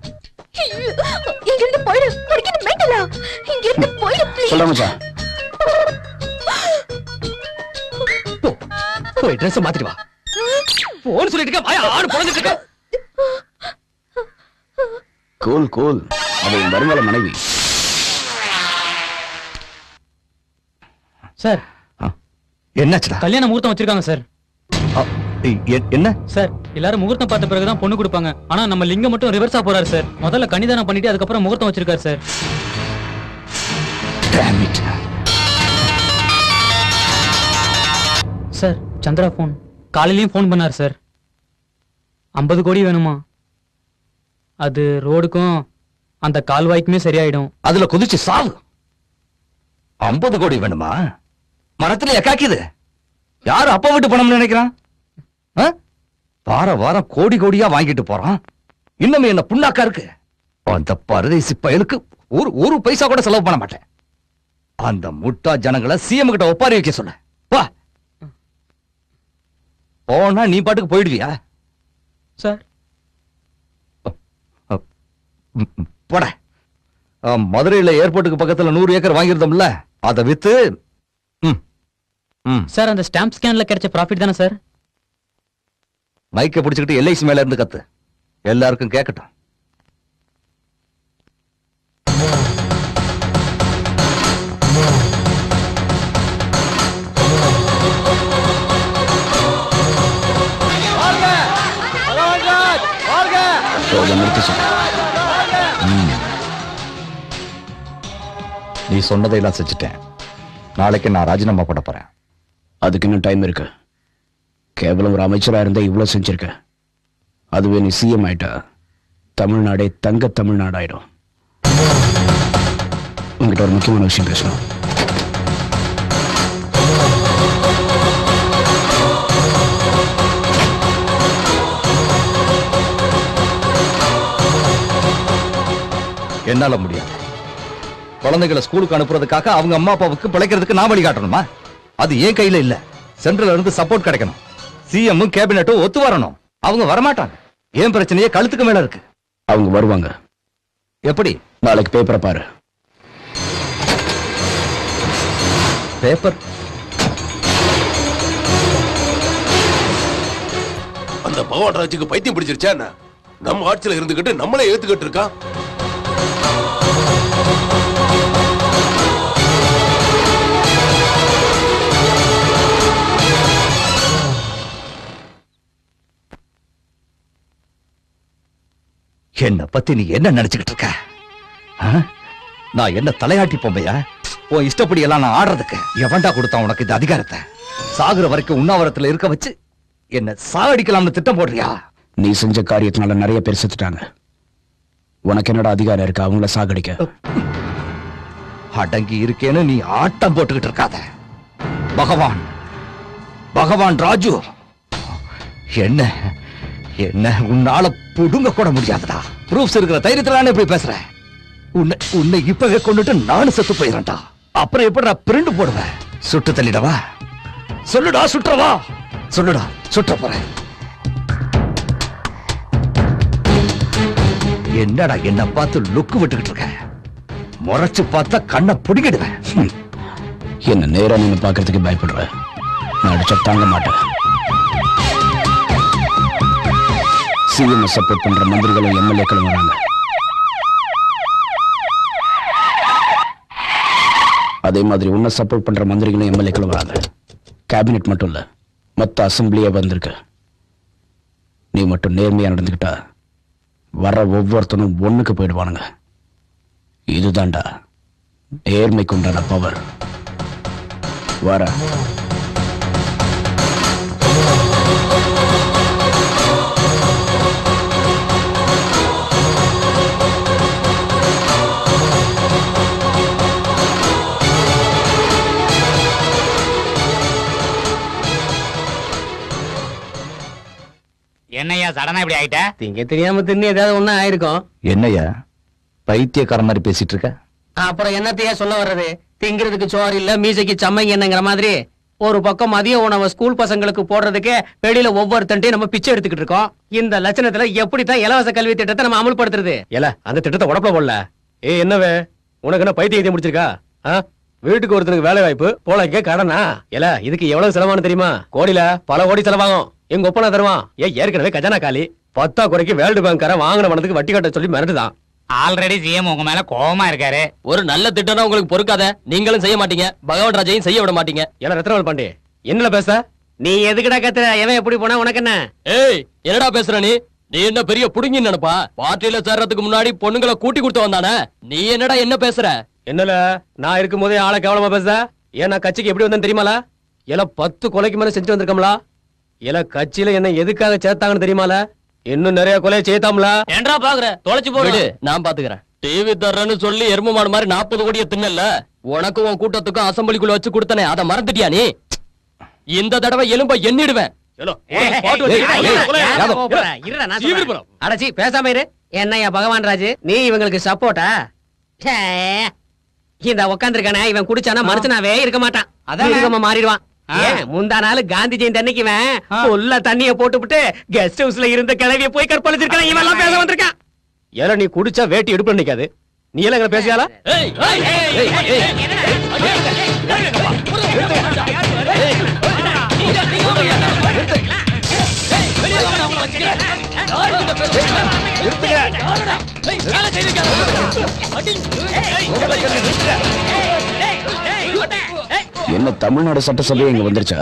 இங்கிருந்து போயிடு. உனக்கு என்ன மெண்டலா? இங்கிருந்து போயிடு ப்ளீஸ். சொல்ல மச்சான். போய் ட்ரெஸ் மாத்திட்டு வா. போன் சொல்லிட்டு இருக்க. வாயா ஆடு பொளந்துட்டு இருக்க. Cool cool. அது வருங்கால மனைவி. சார் என்னாச்சுடா? கல்யாண முகூர்த்தம் வச்சிருக்காங்க சார். என்ன சார்? எல்லாரும் முகூர்த்தம் பார்த்த பிறகுதான் பொண்ணு கொடுப்பாங்க. ஆனா நம்ம லிங்கம் மட்டும் ரிவர்ஸா போறாரு சார். முதல்ல கன்னிதானம் பண்ணிட்டு அதுக்கப்புறம் முகூர்த்தம் வச்சிருக்காரு சார். சார் சந்திரா போன் காலையிலயும் போன் பண்ணார் சார். 50 கோடி வேணுமா? அது ரோடுக்கும் அந்த கால்வாய்க்குமே சரியாயிடும். அதுல குதிச்சு சாவு. 50 கோடி வேணுமா? மரத்துல எக்காக்கிது. யாரு அப்பா விட்டு பணம்னு நினைக்கிறான்? வாரம் கோடி கோடியா வாங்கிட்டு போறான். இன்னும் என்ன புண்ணாக்கா இருக்கு? அந்த பரதேசி பயலுக்கு ஒரு பைசா கூட செலவு பண்ண மாட்டேன். அந்த முட்டா ஜனங்களை சிஎம் கிட்ட ஒப்பாரி வைக்க சொல்ல. வா போனா நீ பாட்டுக்கு போயிடுவியா சார்? போட. மதுரையில ஏர்போர்ட்டுக்கு பக்கத்துல 100 ஏக்கர் வாங்கியிருந்தோம்ல, அதை வித்து. சார் அந்த ஸ்டாம்ப் ஸ்கேன்ல கிடைச்ச ப்ராஃபிட் தானே சார்? மைக்க பிடிச்சுக்கிட்டு எல்ஐசி மேல இருந்து கத்து. எல்லாருக்கும் கேட்கட்டும். நீ சொன்னதையெல்லாம் செஞ்சுட்டேன். நாளைக்கு நான் ராஜினாமா போட போறேன். அதுக்கு இன்னும் டைம் இருக்கு. கேவலம் ஒரு அமைச்சரா இருந்தா இவ்வளவு செஞ்சிருக்க. அதுவே நீ சிஎம் ஆயிட்டா தமிழ்நாடே தங்க தமிழ்நாடு ஆயிடும். உங்ககிட்ட ஒரு முக்கியமான விஷயம் பேசணும். என்னால முடியாது. குழந்தைகளை ஸ்கூலுக்கு அனுப்புறதுக்காக அவங்க அம்மா அப்பாவுக்கு பிழைக்கிறதுக்கு நான் வழிகாட்டணுமா? அது ஏன் கையில இல்ல. சென்ட்ரல்ல இருந்து சப்போர்ட் கிடைக்கணும். சிஎம் கேபினட்டும் ஒத்து வரணும். அவங்க வரமாட்டாங்க. ஏன் பிரச்சனையே கழுத்துக்கு மேல இருக்கு. அவங்க வருவாங்க. எப்படி? நாளைக்கு பேப்பரை பாரு. பேப்பர்? அந்த பகவான் ராஜுக்கு பைத்தியம் பிடிச்சிருச்சா? நம்ம ஆட்சியில இருந்துகிட்டு நம்மளே ஏத்துக்கிட்டு இருக்கா. என்ன பத்தி நீ என்ன நினைச்சுக்கிட்டு இருக்க? நான் என்ன தலையாட்டி பொம்மையா? உன் இஷ்டப்படி எல்லாம் நான் ஆடுறதுக்கு எவன்டா கொடுத்தான் உனக்கு இந்த அதிகாரத்தை? சாகுற வரைக்கும் உண்ணாவிரத்துல இருக்க வச்சு என்ன சாகடிக்கலாம்னு திட்டம் போடுறியா? நீ செஞ்ச காரியத்தினால நிறைய பேர் செத்துட்டாங்க. உனக்கு என்னடா அதிகாரம் இருக்கு அவங்கள சாகடிக்க? அடங்கி இருக்கேன்னு நீ ஆட்டம் போட்டுக்கிட்டு இருக்காத. பகவான் ராஜு என்ன என்ன உன்னால புடுங்க கூட முடியாதுடா. ப்ரூஃப்ஸ் இருக்கிற தைரியத்துல எப்படி பேசுற? உன்னை இப்பவே கொண்டுட்டு நானும் செத்து போயிடறேன்டா. அப்புறம் எப்படிடா பிரிண்டு போடுவேன்? சுட்டு தள்ளிடவா? சொல்லுடா, சுற்றவா? சொல்லுடா, சுற்ற போறேன். என்னடா என்ன பார்த்து லுக்கு விட்டுக்கிட்டு இருக்க? முறைச்சு பார்த்தா கண்ணை பிடிக்கிடுவேன். என்ன நேரா நின்னு பாக்குறதுக்கு பயப்படுற? நான் அடிச்சா தாங்க மாட்டேன். சிஎம் சப்போர்ட் பண்ற மந்திரிகளும் எம்எல்ஏக்களும் வராங்க. அதே மாதிரி உன்னை சப்போர்ட் பண்ற மந்திரிகளும் எம்எல்ஏக்களும் வராங்க. கேபினெட் மட்டும் இல்ல, மொத்த அசம்பிளியே வந்திருக்கு. நீ மட்டும் நேர்மையா நடந்துக்கிட்டா வர ஒவ்வொருத்தனும் ஒண்ணுக்கு போயிடுவானுங்க. இதுதான்டா நேர்மைக்கு உண்டான பவர். வர என்னையா சடனா இப்படி ஆயிட்ட? திங்க தெரியாம தின்னு ஏதாவது ஒண்ணு ஆயிருக்கும். என்னையா பைத்தியக்கார மாதிரி பேசிட்டு இருக்க? அப்புறம் என்னத்தையா சொல்ல வர்றது? திங்கிறதுக்கு சோறு இல்ல, மீசைக்கு சம்மங்க என்னங்கிற மாதிரி ஒரு பக்கம் மதிய உணவை ஸ்கூல் பசங்களுக்கு போடுறதுக்கே வெளியில ஒவ்வொருத்தன்ட்டையும் நம்ம பிச்சை எடுத்துக்கிட்டு இருக்கோம். இந்த லட்சணத்துல எப்படித்தான் இலவச கல்வி திட்டத்தை நம்ம அமல்படுத்துறது? ஏல அந்த திட்டத்தை உடப்புல போடல. என்னவே உனக்கு என்ன பைத்தியம் முடிச்சிருக்கா? வீட்டுக்கு ஒருத்தனுக்கு வேலை வாய்ப்பு போலக்கே கடனா? ஏல இதுக்கு எவ்வளவு செலவானு தெரியுமா? கோடியில பல கோடி செலவாகும். எங்க ஒப்பனா தருவான். ஏற்கனவே கஜானா காலி. 10 குறைக்கு வேர்ல்டு பேங்க்கார வாங்கின பணத்துக்கு வட்டி கட்ட சொல்லி மிரட்டுதான். ஆல்ரெடி சிஎம் உங்க மேல கோவமா இருக்காரு. ஒரு நல்ல திட்டம்னா உங்களுக்கு பொறுக்காத. நீங்களும் செய்ய மாட்டீங்க, பகவான் ராஜையும் செய்ய விட மாட்டீங்க. ஏன்னா ரத்னவேல் பாண்டி என்னல பேச? நீ எதுக்குடா கத்துற? எவன் எப்படி போனா உனக்கு என்ன? ஏய் என்னடா பேசுற நீ? நீ என்ன பெரிய புடுங்கி நினைப்பா? பார்ட்டியில சேர்றதுக்கு முன்னாடி பொண்ணுங்களை கூட்டி கொடுத்து வந்தானே, நீ என்னடா என்ன பேசுற? என்னல நான் இருக்கும் போதே ஆளை கேவலமா பேச? ஏன்னா கட்சிக்கு எப்படி வந்தேன்னு தெரியுமால? எல்லாம் 10 கொலைக்கு மேல செஞ்சு வந்திருக்கோம்ல. எல்லாம் கட்சியில என்ன எதுக்காக சேர்த்தாங்கன்னு தெரியுமால? இன்னும் நிறைய கொலை செய்தாம்ல. ஏன்டா பாக்குற? தொலைச்சு போடு, நான் பாத்துக்கிறேன். டிவி தர்றேன்னு சொல்லி எரும மாடு மாதிரி 40 கோடியை தின்னல. உனக்கும் உன் கூட்டத்துக்கும் அசம்பிளிக்குள்ள வச்சு கொடுத்தனே, அதை மறந்துட்டியா நீ? இந்த தடவை எலும்ப எண்ணிடுவேன். அடச்சி பேசாம இரு. என்னையா பகவான் ராஜ், நீ இவங்களுக்கு சப்போர்ட்டா? இந்த உட்காந்துருக்கானே இவன் குடிச்சானா மனுஷனாவே இருக்க மாட்டான். அதான் மாறிடுவான். முந்தா நாள் காந்தி ஜெயந்தி அன்னைக்கு இவன் உள்ள தண்ணிய போட்டுவிட்டு கெஸ்ட் ஹவுஸ்ல இருந்த கிளவிய போய் கற்பழிச்சிருக்கான். இவன் எல்லாம் பேச வந்திருக்கான். ஏல நீ குடிச்சா வேட்டி எடுப்பு நிக்காது. நீ எல்லாம் எங்களை பேசியாலா? என்ன தமிழ்நாடு சட்டசபை இங்க வந்துருச்சா?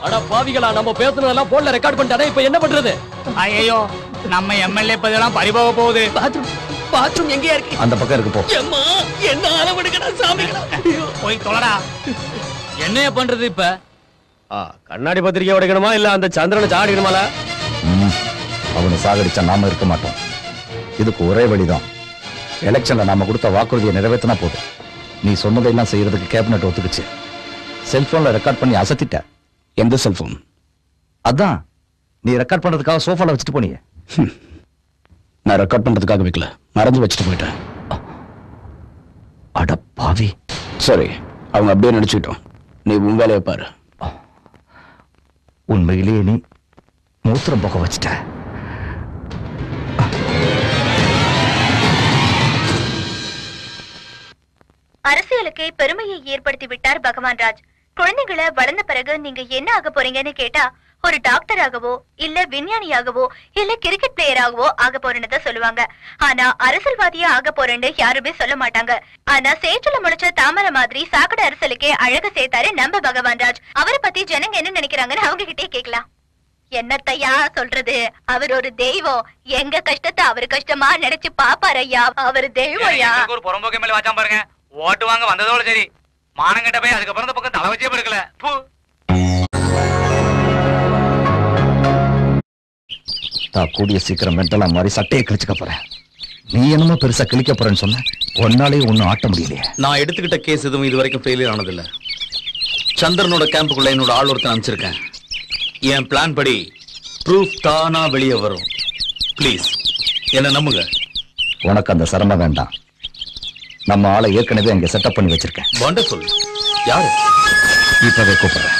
அட பாவிகளா, நம்ம பேசுனதெல்லாம் போன்ல ரெக்கார்ட் பண்ணிட்டானே, இப்ப என்ன பண்றது? ஐயோ நம்ம எம்எல்ஏ பதவியெல்லாம் பறிபோக போகுது. பாத்ரூம் எங்கயா இருக்கு? அந்த பக்கம் இருக்கு போ. அம்மா என்ன அளவெடுக்கடா சாமிகளா. போய் தொலைடா. என்னைய பண்றது இப்ப? கண்ணாடி பத்திரிக்கை உடைக்கணுமா இல்ல அந்த சந்திரனை சாடிக்கணுமால? அவனை சாகடிச்சா நாம இருக்க மாட்டோம். இதுக்கு ஒரே வழிதான். எலெக்ஷன்ல நாம கொடுத்த வாக்குறுதியை நிறைவேற்றினா போதும். நீ சொன்னதையெல்லாம் செய்யறதுக்கு கேபினட் ஒத்துக்குச்சு. செல்போன்ல ரெக்கார்ட் பண்ணி அசத்திட்ட. எந்த செல்போன்? அதான் நீ ரெக்கார்ட் பண்றதுக்காக சோஃபால வச்சுட்டு போனீங்க. நான் ரெக்கார்ட் பண்றதுக்காக வைக்கல, மறந்து வச்சுட்டு போயிட்டேன். அட பாவி. சரி, அவங்க அப்படியே நினைச்சுக்கிட்டோம். நீ உன் வேலையை பாரு. உண்மையிலேயே நீ மூத்திரம் போக வச்சுட்ட. அரசியலுக்கு பெருமையை ஏற்படுத்தி விட்டார் பகவான் ராஜ். குழந்தைகளை வளர்ந்த பிறகு நீங்க என்ன ஆக போறீங்கன்னு கேட்டா, ஒரு டாக்டராகவோ இல்ல விஞ்ஞானியாகவோ இல்ல கிரிக்கெட் பிளேயராகவோ ஆக போறேன்னு சொல்லுவாங்க. ஆனா அரசியல்வாதியா ஆக போறேன்னு யாருமே சொல்ல மாட்டாங்க. ஆனா சேற்றுல முளைச்ச தாமரை மாதிரி சாக்கடை அரசியலுக்கே அழகு சேர்த்தாரு நம்ம பகவான் ராஜ். அவரை பத்தி ஜனங்க என்ன நினைக்கிறாங்கன்னு அவங்க கிட்டே கேட்கலாம். என்னத்தையா சொல்றது, அவர் ஒரு தெய்வம். எங்க கஷ்டத்தை அவரு கஷ்டமா நினைச்சு பாப்பாரு ஐயா. அவர் தெய்வம் ஐயா. ஒரு புறம்போக்கு மேல வாச்சாம பாருங்க. ஓட்டு வாங்க வந்ததோட சரி, மானங்கிட்ட போய் அதுக்கப்புறம் இந்த பக்கம் தலை வச்சே படுக்கல. நான் கூடிய சீக்கிரம் மென்டலா மாதிரி சட்டையை கிழிச்சுக்க போறேன். நீ என்னமோ பெருசா கிழிக்க போறேன்னு சொன்ன, ஒன்னாலே ஒன்னும் ஆட்ட முடியலையே. நான் எடுத்துக்கிட்ட கேஸ் எதுவும் இது வரைக்கும் ஃபெயிலியர் ஆனதில்ல. சந்திரனோட கேம்புக்குள்ள என்னோட ஆள் ஒருத்தன் அனுப்பிச்சிருக்கேன். என் பிளான் படி ப்ரூஃப் தானா வெளியே வரும். ப்ளீஸ் என்ன நம்புங்க. உனக்கு அந்த சிரமம் வேண்டாம். நம்ம ஆளை ஏற்கனவே அங்க செட்டப் பண்ணி வச்சிருக்கேன். வண்டர்ஃபுல். யாரு? இப்பவே கூப்பிடுறேன்.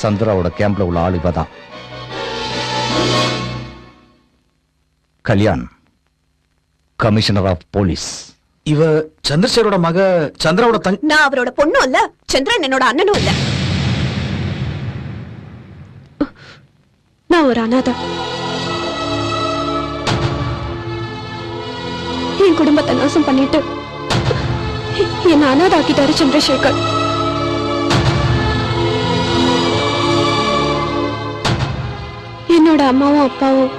சந்திராவோட கேம்ப்ல உள்ள ஆள் இவதான். Kalyan, commissioner of police. இவ சந்திரசேகரோட மக, சந்திராவோட நான் அவரோட பொண்ணும் இல்ல, சந்திரன் என்னோட அண்ணனும் இல்ல. நான் ஒரு அனாதை. என் குடும்பத்தை நாசம் பண்ணிட்டு என்ன அனாதாக்கிட்டாரு சந்திரசேகர். என்னோட அம்மாவும் அப்பாவும்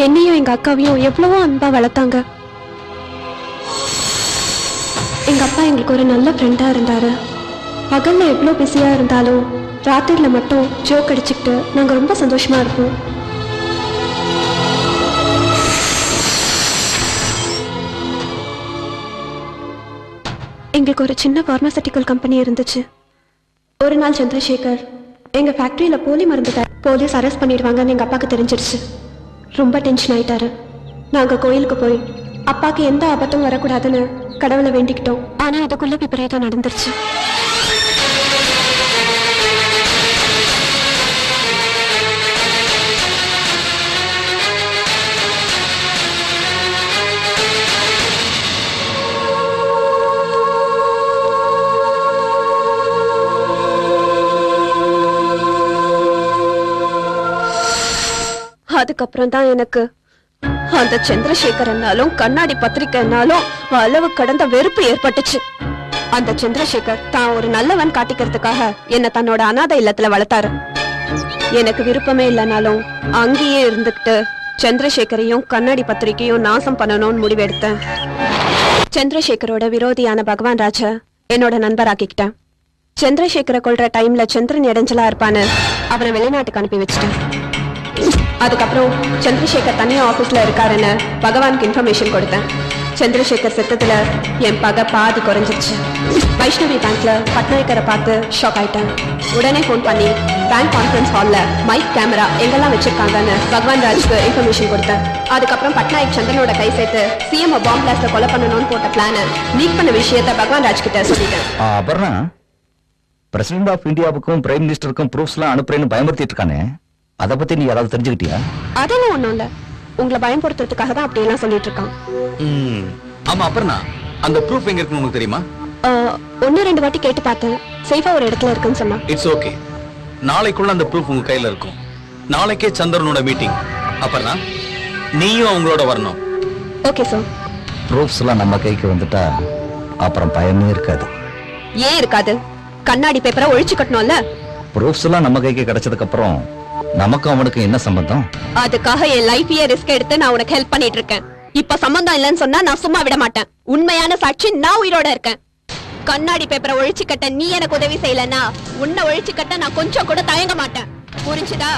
என்னையும் எங்க அக்காவையும் எவ்வளவோ அன்பா வளர்த்தாங்க. எங்க அப்பா எங்களுக்கு ஒரு நல்ல ஃப்ரெண்டா இருந்தாரு. பகல்ல எவ்வளவு பிஸியா இருந்தாலும் ராத்திரில மட்டும் ஜோக் அடிச்சுக்கிட்டு நாங்க ரொம்ப சந்தோஷமா இருப்போம். எங்களுக்கு ஒரு சின்ன பார்மாசூட்டிக்கல் கம்பெனி இருந்துச்சு. ஒரு நாள் சந்திரசேகர் எங்க ஃபேக்டரியில போலி மருந்து போலீஸ் அரெஸ்ட் பண்ணிடுவாங்கன்னு எங்க அப்பாவுக்கு தெரிஞ்சிருச்சு. ரொம்ப டென்ஷன் ஆயிட்டாரு. நாங்க கோயிலுக்கு போய் அப்பாக்கு எந்த ஆபத்தும் வரக்கூடாதுன்னு கடவுளை வேண்டிக்கிட்டோம். ஆனா அதுக்குள்ள விபரீதம் நடந்துருச்சு. அதுக்கப்புறம் தான் எனக்கு அந்த சந்திரசேகரனாலும் கண்ணாடி பத்திரிக்கைனாலும் அளவு கடந்த வெறுப்பு ஏற்பட்டுச்சு. அந்த சந்திரசேகர் தான் ஒரு நல்லவன் காட்டிக்கிறதுக்காக என்ன தன்னோட அநாதை இல்லத்துல வளர்த்தாரு. எனக்கு விருப்பமே இல்லைனாலும் அங்கேயே இருந்துகிட்டு சந்திரசேகரையும் கண்ணாடி பத்திரிக்கையும் நாசம் பண்ணணும்னு முடிவெடுத்தேன். சந்திரசேகரோட விரோதியான பகவான் ராஜ என்னோட நண்பராக்கிக்கிட்டேன். சந்திரசேகரை கொள்ற டைம்ல சந்திரன் இடைஞ்சலா இருப்பான்னு அவனை வெளிநாட்டுக்கு அனுப்பி வச்சுட்டேன். அதுக்கப்புறம் சந்திரசேகர் தனியா ஆபீஸ்ல இருக்காருன்னு பகவானுக்கு இன்ஃபர்மேஷன் கொடுத்தேன். சந்திரசேகர் செத்ததுல என் பகை பாதி குறைஞ்சிருச்சு. வைஷ்ணவி பேங்க்ல பட்நாயக்கரை பார்த்து ஷாக் ஆயிட்டேன். உடனே போன் பண்ணி பேங்க் கான்ஃபரன்ஸ் ஹால்ல மைக் கேமரா எங்கெல்லாம் வச்சிருக்காங்கன்னு பகவான் ராஜ்க்கு இன்ஃபர்மேஷன் கொடுத்தேன். அதுக்கப்புறம் பட்நாயக் சந்திரனோட கை சேர்த்து சிஎம் பாம்பு பிளாஸ்ட்ல கொலை பண்ணணும்னு போட்ட பிளான லீக் பண்ண விஷயத்த பகவான் ராஜ் கிட்ட சொல்லிட்டேன். அபர்ணா, பிரசிடென்ட் ஆஃப் இந்தியாவுக்கும் பிரைம் மினிஸ்டருக்கும் ப்ரூஃப்ஸ் எல்லாம் அனுப்புறேன்னு பயமுறுத்திட்டு இருக்கானே, அதை பத்தி நீ யாராவது தெரிஞ்சுக்கிட்டியா? அதெல்லாம் ஒண்ணும் இல்ல, உங்களை பயன்படுத்துறதுக்காக தான் அப்படி எல்லாம் சொல்லிட்டு இருக்கான். ஆமா அபர்ணா, அந்த ப்ரூஃப் எங்க இருக்குன்னு உங்களுக்கு தெரியுமா? 1-2 வாட்டி கேட்டு பார்த்தேன். சேஃபா ஒரு இடத்துல இருக்குன்னு சொன்னா. இட்ஸ் ஓகே, நாளைக்குள்ள அந்த ப்ரூஃப் உங்க கையில இருக்கும். நாளைக்கே சந்திரனோட மீட்டிங். அபர்ணா, நீயும் அவங்களோட வரணும். Okay sir. ப்ரூஃப்ஸ் எல்லாம் நம்ம கைக்கு வந்துட்டா அப்புறம் பயமே இருக்காது. ஏன் இருக்காது? கண்ணாடி பேப்பரை ஒழிச்சு கட்டணும்ல. ப்ரூஃப்ஸ் எல்லாம் நம்ம கைக்கு கிடைச்சதுக்கு அப்புறம் நமக்கு அவனுக்கு என்ன சம்பந்தம்? அதுக்காக என் லைஃபையே ரிஸ்க் எடுத்து நான் உனக்கு ஹெல்ப் பண்ணிட்டு இருக்கேன். இப்ப சம்பந்தம் இல்லைன்னு சொன்னா நான் சும்மா விட மாட்டேன். உண்மையான சாட்சி நான் உயிரோட இருக்கேன். கண்ணாடி பேப்பரை ஒழிச்சு கட்ட நீ எனக்கு உதவி செய்யலன்னா உன்னை ஒழிச்சு கட்ட நான் கொஞ்சம் கூட தயங்க மாட்டேன். புரிஞ்சுதா?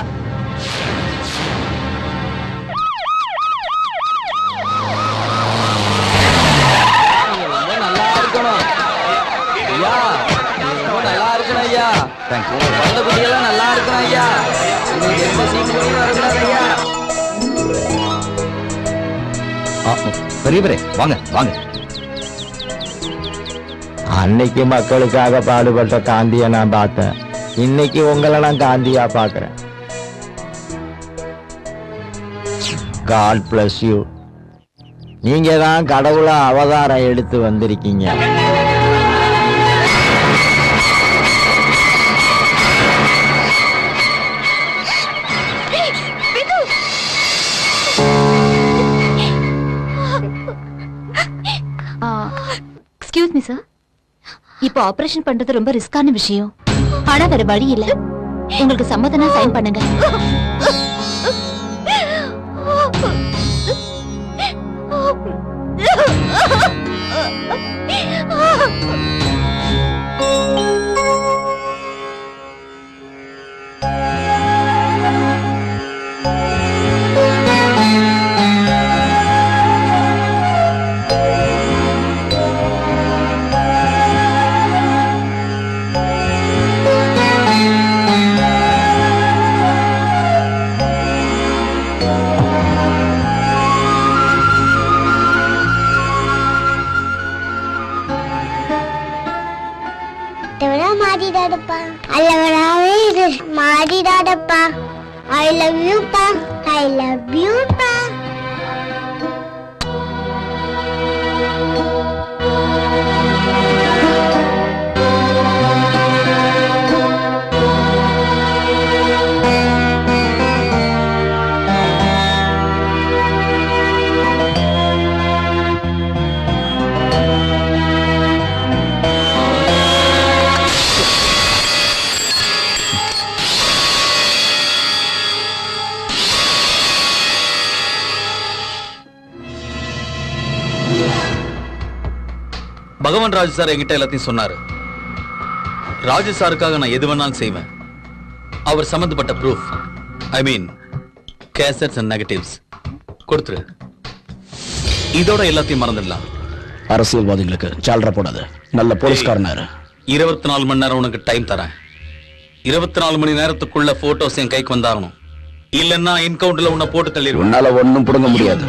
நல்லா இருக்கணும் ஐயா, நல்லா இருக்கணும் ஐயா. வந்த குட்டியெல்லாம் நல்லா இருக்கணும் ஐயா. எந்த சீக்கிரம் வரக்கூடாது ஐயா. பெரியவரே வாங்க வாங்க. அன்னைக்கு மக்களுக்காக பாடுபட்ட காந்தியை நான் பார்த்தேன். இன்னைக்கு உங்களை நான் காந்தியா பாக்குறேன். God bless you. நீங்க தான் கடவுளா அவதாரம் எடுத்து வந்திருக்கீங்க. எக்ஸ்கியூஸ் மீ சார், இப்போ ஆபரேஷன் பண்றது ரொம்ப ரிஸ்கான விஷயம். ஆனா வேற வழி இல்ல. உங்களுக்கு சம்மதம்னா சைன் பண்ணுங்க. I love you, pa. I love you, pa. பகவான் ராஜ் சார் என்கிட்ட எல்லாத்தையும் சொன்னாரு. ராஜு சாருக்காக நான் எது வேணாலும் செய்வேன். அவர் சம்பந்தப்பட்ட proof, I mean cassettes and negatives கொடுத்துரு. இதோட எல்லாத்தையும் மறந்துடலாம். அரசியல்வாதிகளுக்கு சால்ரா போடாது. நல்ல போலீஸ்காரனாரு. 24 மணி நேரம் உனக்கு டைம் தரேன். 24 மணி நேரத்துக்குள்ள போட்டோஸ் என் கைக்கு வந்தாகணும். இல்லன்னா என்கவுண்டர்ல உன்னை போட்டு தள்ளிடுவேன். உன்னால ஒண்ணும் புடுங்க முடியாது.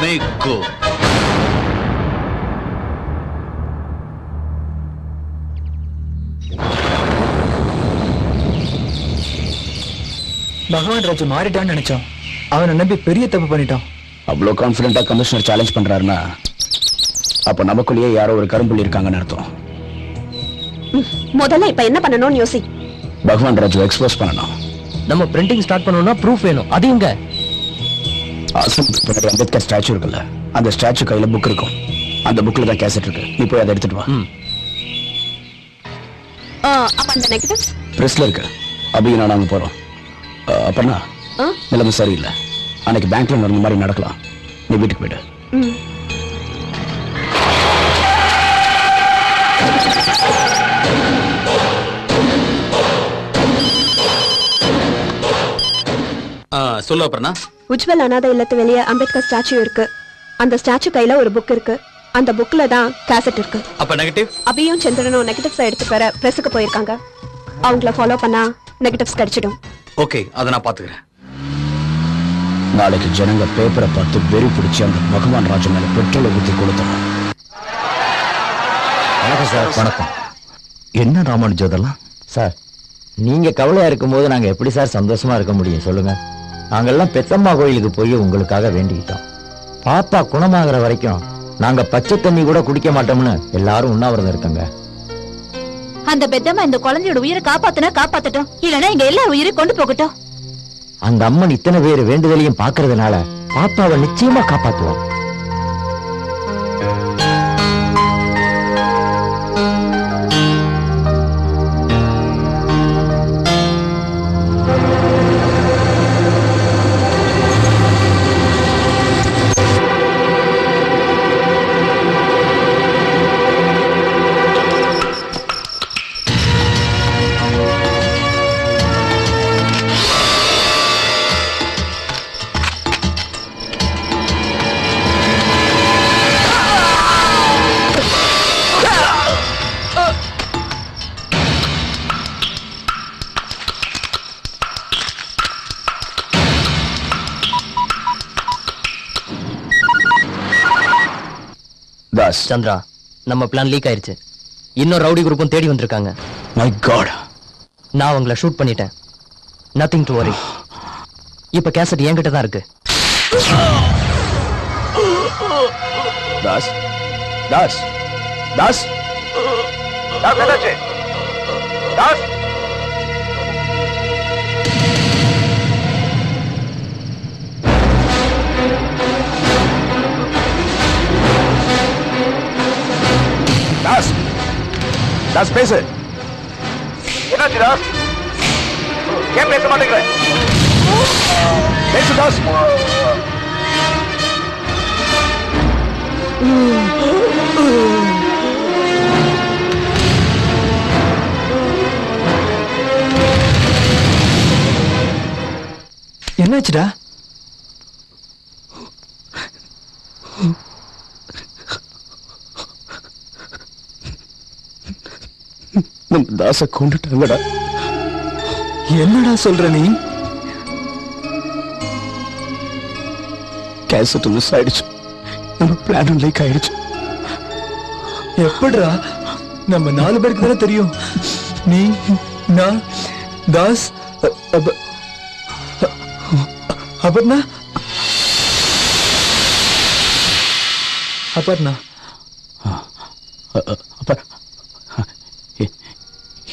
பகவான் ராஜு மாறிட்டான்னு நினைச்சோம். அவனை நம்பி பெரிய தப்பு பண்ணிட்டான். அவ்வளவு கான்பிடண்டா கமிஷனர் சேலஞ்ச் பண்றாருன்னா அப்ப நமக்குள்ளேயே யாரோ ஒரு கரும்புள்ளி இருக்காங்கன்னு அர்த்தம். முதல்ல இப்ப என்ன பண்ணணும்னு யோசி. பகவான் ராஜு எக்ஸ்போஸ் பண்ணணும். நம்ம பிரிண்டிங் ஸ்டார்ட் பண்ணனும்னா ப்ரூஃப் வேணும். அது எங்க? பின்னாடி அம்பேத்கர் ஸ்டாச்சு இருக்குல்ல, அந்த ஸ்டாச்சு கையில புக் இருக்கும். அந்த புக்ல தான் கேசட் இருக்கு. நீ போய் அதை எடுத்துட்டு வா. அப்ப அந்த நெகட்டிவ்ஸ் பிரஸ்ல இருக்கு. அபியும் நான் அங்க போறோம். அப்பனா நிலைமை சரியில்லை. அன்னைக்கு பேங்க்ல நடந்த மாதிரி நடக்கலாம். நீ வீட்டுக்கு போயிடு. சொல்லு அப்புறம்னா. உஜ்வல் அனாதை இல்லத்து வெளியே அம்பேத்கர் ஸ்டாச்சு இருக்கு. அந்த ஸ்டாச்சு கையில ஒரு புக் இருக்கு. அந்த புக்ல தான் கேசட் இருக்கு. அப்ப நெகட்டிவ்? அபியும் சந்திரனும் நெகட்டிவ்ஸ் எடுத்து வர பிரஸுக்கு போயிருக்காங்க. அவங்கள ஃபாலோ பண்ணா நெகட்டிவ்ஸ் கிடைச்சிடும். ஓகே, அதை நான் பாத்துக்கிறேன். நாளைக்கு ஜனங்க பேப்பரை பார்த்து வெறி பிடிச்சி அந்த பகவான் ராஜு மேல பெட்ரோலை ஊற்றி கொடுத்தோம். வணக்கம் சார். வணக்கம். என்ன ராமானுஜம் இதெல்லாம்? சார், நீங்க கவலையா இருக்கும்போது நாங்க எப்படி சார் சந்தோஷமா இருக்க முடியும் சொல்லுங்க? நாங்கெல்லாம் பெத்தம்மா கோயிலுக்கு போய் உங்களுக்காக வேண்டிக்கிட்டோம். பாப்பா குணமாகிற வரைக்கும் நாங்க பச்சை தண்ணி கூட குடிக்க மாட்டோம்னு எல்லாரும் உண்ணாவிரதம் இருக்காங்க. அந்த பெத்தம்மா இந்த குழந்தையோட உயிரை காப்பாத்தினா காப்பாத்தட்டும், இல்லனா இங்க எல்லா உயிரை கொண்டு போகட்டும். அந்த அம்மன் இத்தனை பேர் வேண்டுதலையும் பாக்குறதுனால பாப்பாவை நிச்சயமா காப்பாத்துவோம். சந்திரா, நம்ம பிளான் லீக் ஆயிருச்சு. இன்னொரு ரவுடி குரூப்பும் தேடி வந்திருக்காங்க. மை காட், நான் அவங்கள ஷூட் பண்ணிட்டேன். Nothing to worry. இப்ப கேசட் என்கிட்ட தான் இருக்கு. தாஸ் தாஸ் தாஸ் தாஸ் என்னாச்சு? தாஸ் தாஸ் தாஸ் பேசு. என்னாச்சு தாஸ்? ஏன் பேச மாட்டேங்கிற? பேசு தாஸ். என்னாச்சுடா? நம்ம தாச கொண்டுட்டாங்கடா. என்னடா சொல்ற நீ? கேசட் மிஸ் ஆயிடுச்சு. நம்ம பிளான் லீக் ஆயிடுச்சு. எப்படிடா? நம்ம 4 பேருக்கு தானே தெரியும். நீ, நான், Das, Aparna. Aparna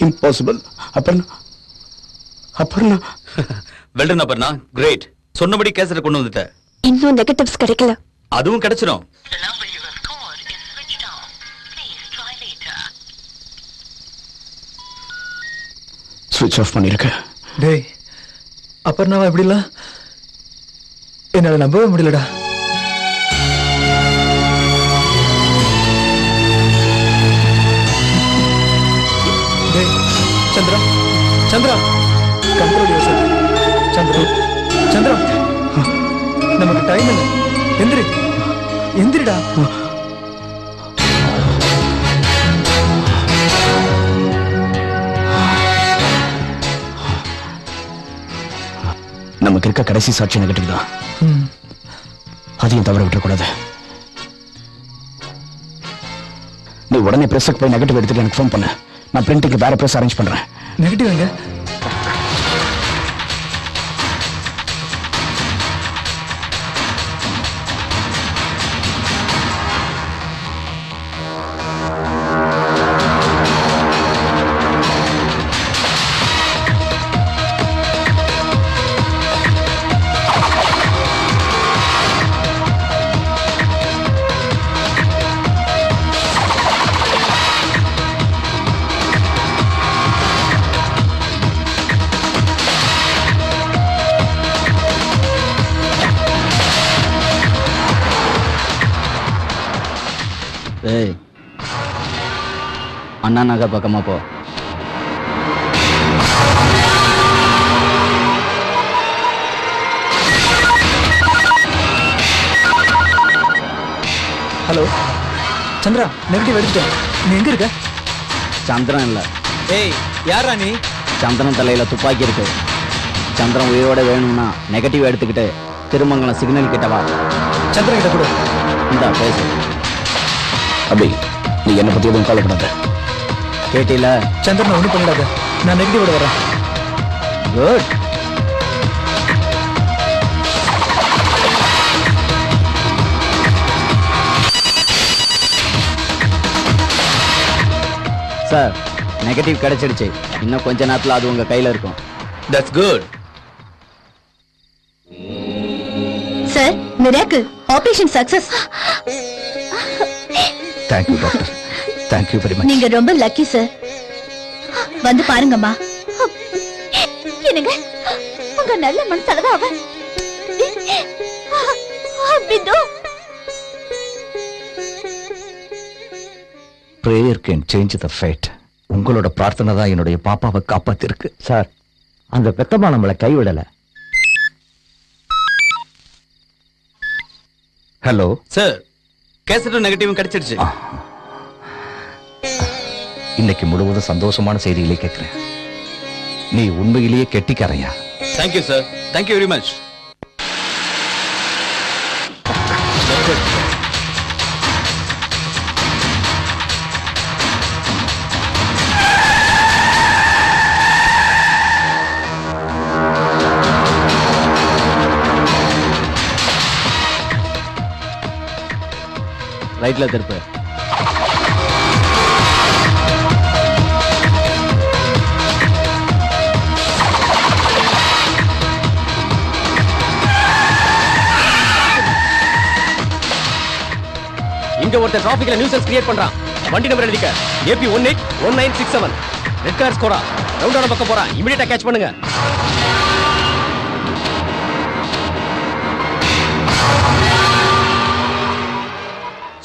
impossible. Aparna Aparna well done Aparna, great. சொன்னபடி கேசட் கொண்டு வந்துட்ட. இன்னும் நெகட்டிவ்ஸ் கிடைக்கல. அதுவும் கிடைச்சிடும். ஸ்விட்ச் ஆஃப் பண்ணிருக்க. டேய், அபர்ணாவா எப்படிலாம்? என்னால நம்பவே முடியலடா. டேய் Chandra, Chandra control yourself. Chandra, Chandra, நமக்கு டைம் இல்லை. எந்திரிடா. நமக்கு இருக்க கடைசி சாட்சி நெகட்டிவ் தான். அதையும் தவற விட்டுறக்கூடாது. நீ உடனே பிரஸுக்கு போய் நெகட்டிவ் எடுத்துட்டு எனக்கு ஃபோன் பண்ணு. நான் பிரிண்டிங்க்கு வேற பிரஸ் அரேஞ்ச் பண்றேன். நெகட்டிவ் எங்க? அண்ணா நகர் பக்கமா போ. ஹலோ சந்திரா, நெகட்டிவ் எடுத்துட்டேன். நீ எங்க இருக்க? சந்திரன் இல்ல. ஏய், யாரா நீ? சந்திரன் தலையில துப்பாக்கி இருக்கு. சந்திரன் உயிரோட வேணும்னா நெகட்டிவ் எடுத்துக்கிட்டு திருமங்கலம் சிக்னல் கிட்ட வா. சந்திரன் கிட்ட கொடு. இந்தா பேசு. அபி, நீ என்ன பத்தி எதுவும் கவலைப்படாத. கேட்டில? சந்திரன் ஒண்ணும் பண்ணிடாத. நான் நெகட்டிவோட வரேன். குட். சார், நெகட்டிவ் கிடைச்சிடுச்சு. இன்னும் கொஞ்ச நேரத்துல அது உங்க கையில இருக்கும். That's good. Sir, miracle, operation success. Thank you doctor. Thank you very much. நீங்க ரொம்ப லக்கி சார். வந்து பாருங்கம்மா. என்னங்க, உங்க நல்ல மனசாலதான் அவன் பிந்து. Prayer can change the fate. உங்களோட பிரார்த்தனை தான் என்னுடைய பாப்பாவை காப்பாத்திருக்கு. சார், அந்த பெத்தம்மா நம்மளை கைவிடல. Hello sir, கேசட்டும் நெகட்டிவும் கிடைச்சிடுச்சு. இன்னைக்கு முழுவதும் சந்தோஷமான செய்திகளை கேட்கிறேன். நீ உண்மையிலேயே கெட்டிக்காரையா? Thank you sir, thank you very much. ரைட்ல திருப்பு. இங்க ஒருத்தர் டிராபிக்ல நியூசன்ஸ் கிரியேட் பண்றான். வண்டி நம்பர் எழுதிக்க. AP 181967. ரெட் கலர் ஸ்கோரா. ரவுண்டான பக்கம் போறான். இமிடியேட்டா கேட்ச் பண்ணுங்க.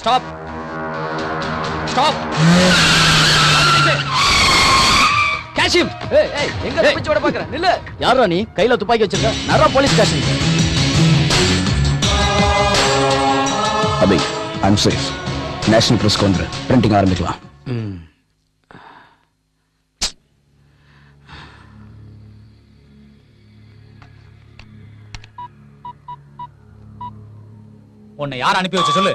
ஸ்டாப். ஸ்டாப். Catch him. ஏய், எங்க தப்பிச்சு ஓட பாக்குற? நில்லு. யாரா நீ? கையில துப்பாக்கி வச்சிருக்க? Nara police station. Abhi, I'm safe. National press counter printing ஆரம்பிக்கலாம். உன்னை யார் அனுப்பி வச்சு சொல்லு.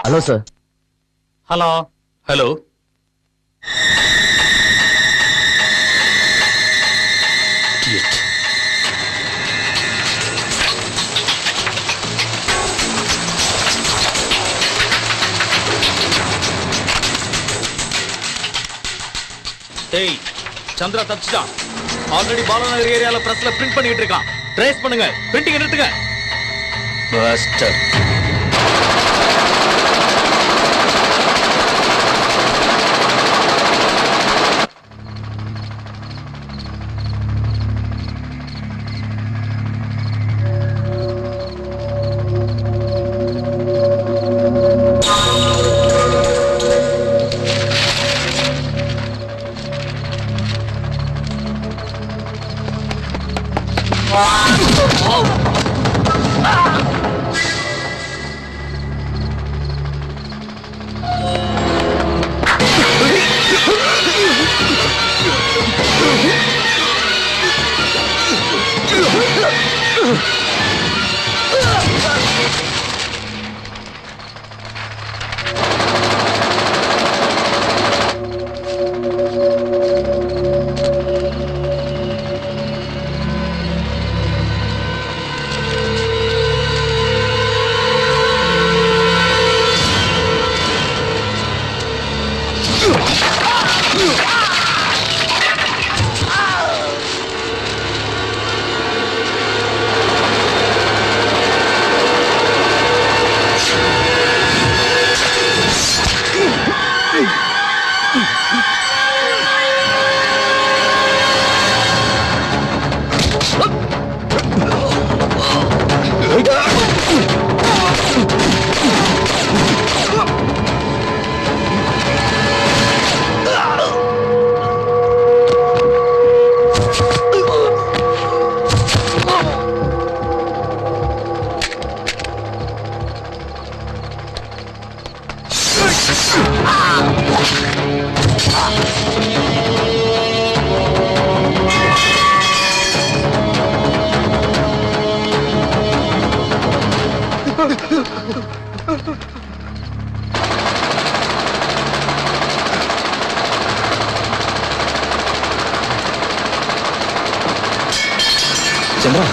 Hello sir. ஹலோ. ஹலோ. ஏய், சந்திரா தப்பிச்சிட்டான். ஆல்ரெடி பாலநகர் ஏரியால பிரஸ்ல பிரிண்ட் பண்ணிட்டு இருக்கான். ட்ரேஸ் பண்ணுங்க. பிரிண்டிங் நிறுத்துங்க. பஸ்டர். சந்திரா,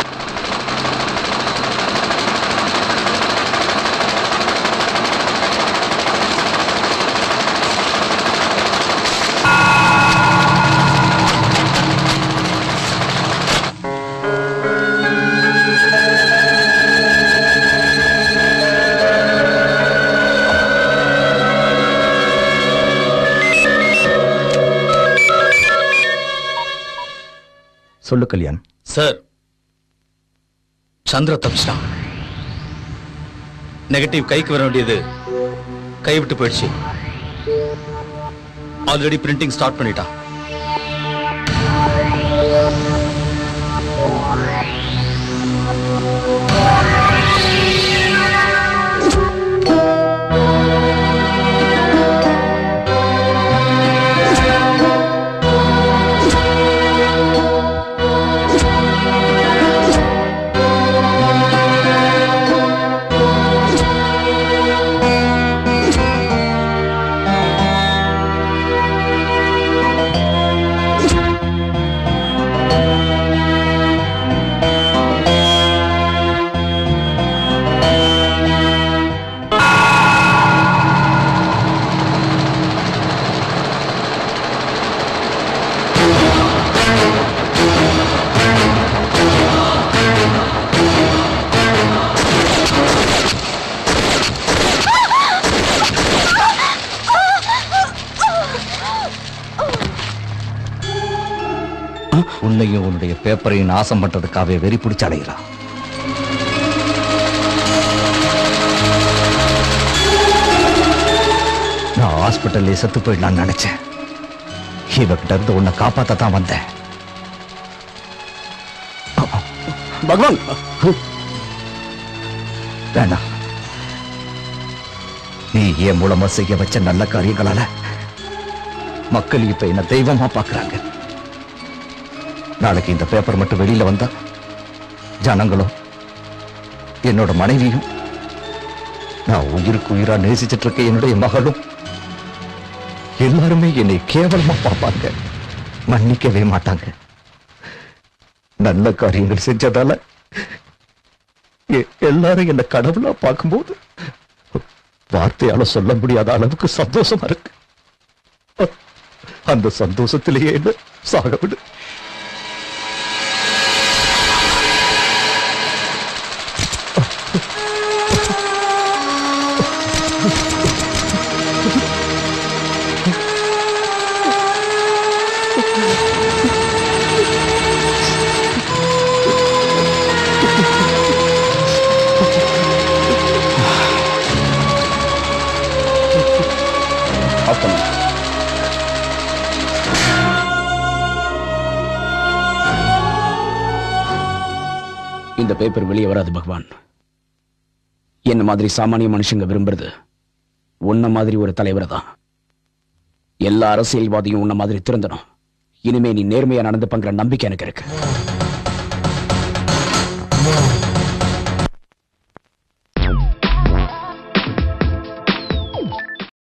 சொல்லு கல்யாண். சார், சந்திர தப்பிச்சிட்டான். நெகட்டிவ் கைக்கு வர வேண்டியது கைவிட்டு போயிடுச்சு. ஆல்ரெடி பிரிண்டிங் ஸ்டார்ட் பண்ணிட்டான். உன்னையும் உன்னுடைய பேப்பரையும் நாசம் பண்றதுக்காகவே வெறி பிடிச்சு அலைகிறான். நான் ஹாஸ்பிட்டல்ல செத்து போயிடலான்னு நினைச்சேன். இவகிட்ட இருந்து உன்னை காப்பாத்தான் வந்தேன். பகவான், வேண்டாம். நீ என் மூலமா செய்ய வச்ச நல்ல காரியங்களால மக்கள் இப்ப என்ன தெய்வமா பாக்குறாங்க. நாளைக்கு இந்த பேப்பர் மட்டும் வெளியில வந்தா ஜனங்களும் என்னோட மனைவியும் நான் உயிருக்கு உயிரா நேசிச்சிட்டு இருக்க என்னுடைய மகளும் எல்லாருமே என்னை கேவலமா பார்ப்பாங்க, மன்னிக்கவே மாட்டாங்க. நல்ல காரியங்கள் செஞ்சதால எல்லாரும் என்ன கடவுளா பார்க்கும்போது வார்த்தையால சொல்ல முடியாத அளவுக்கு சந்தோஷமா இருக்கு. அந்த சந்தோஷத்திலேயே என்ன சாக விடு. இந்த பேப்பர் வெளியே வராது பகவான். என்ன மாதிரி சாமானிய மனுஷங்க விரும்புறது உன்ன மாதிரி ஒரு தலைவரை தான். எல்லா அரசியல்வாதியும் உன்ன மாதிரி திருந்தணும். இனிமே நீ நேர்மையா நடந்துப்பங்கிற நம்பிக்கை எனக்கு இருக்கு.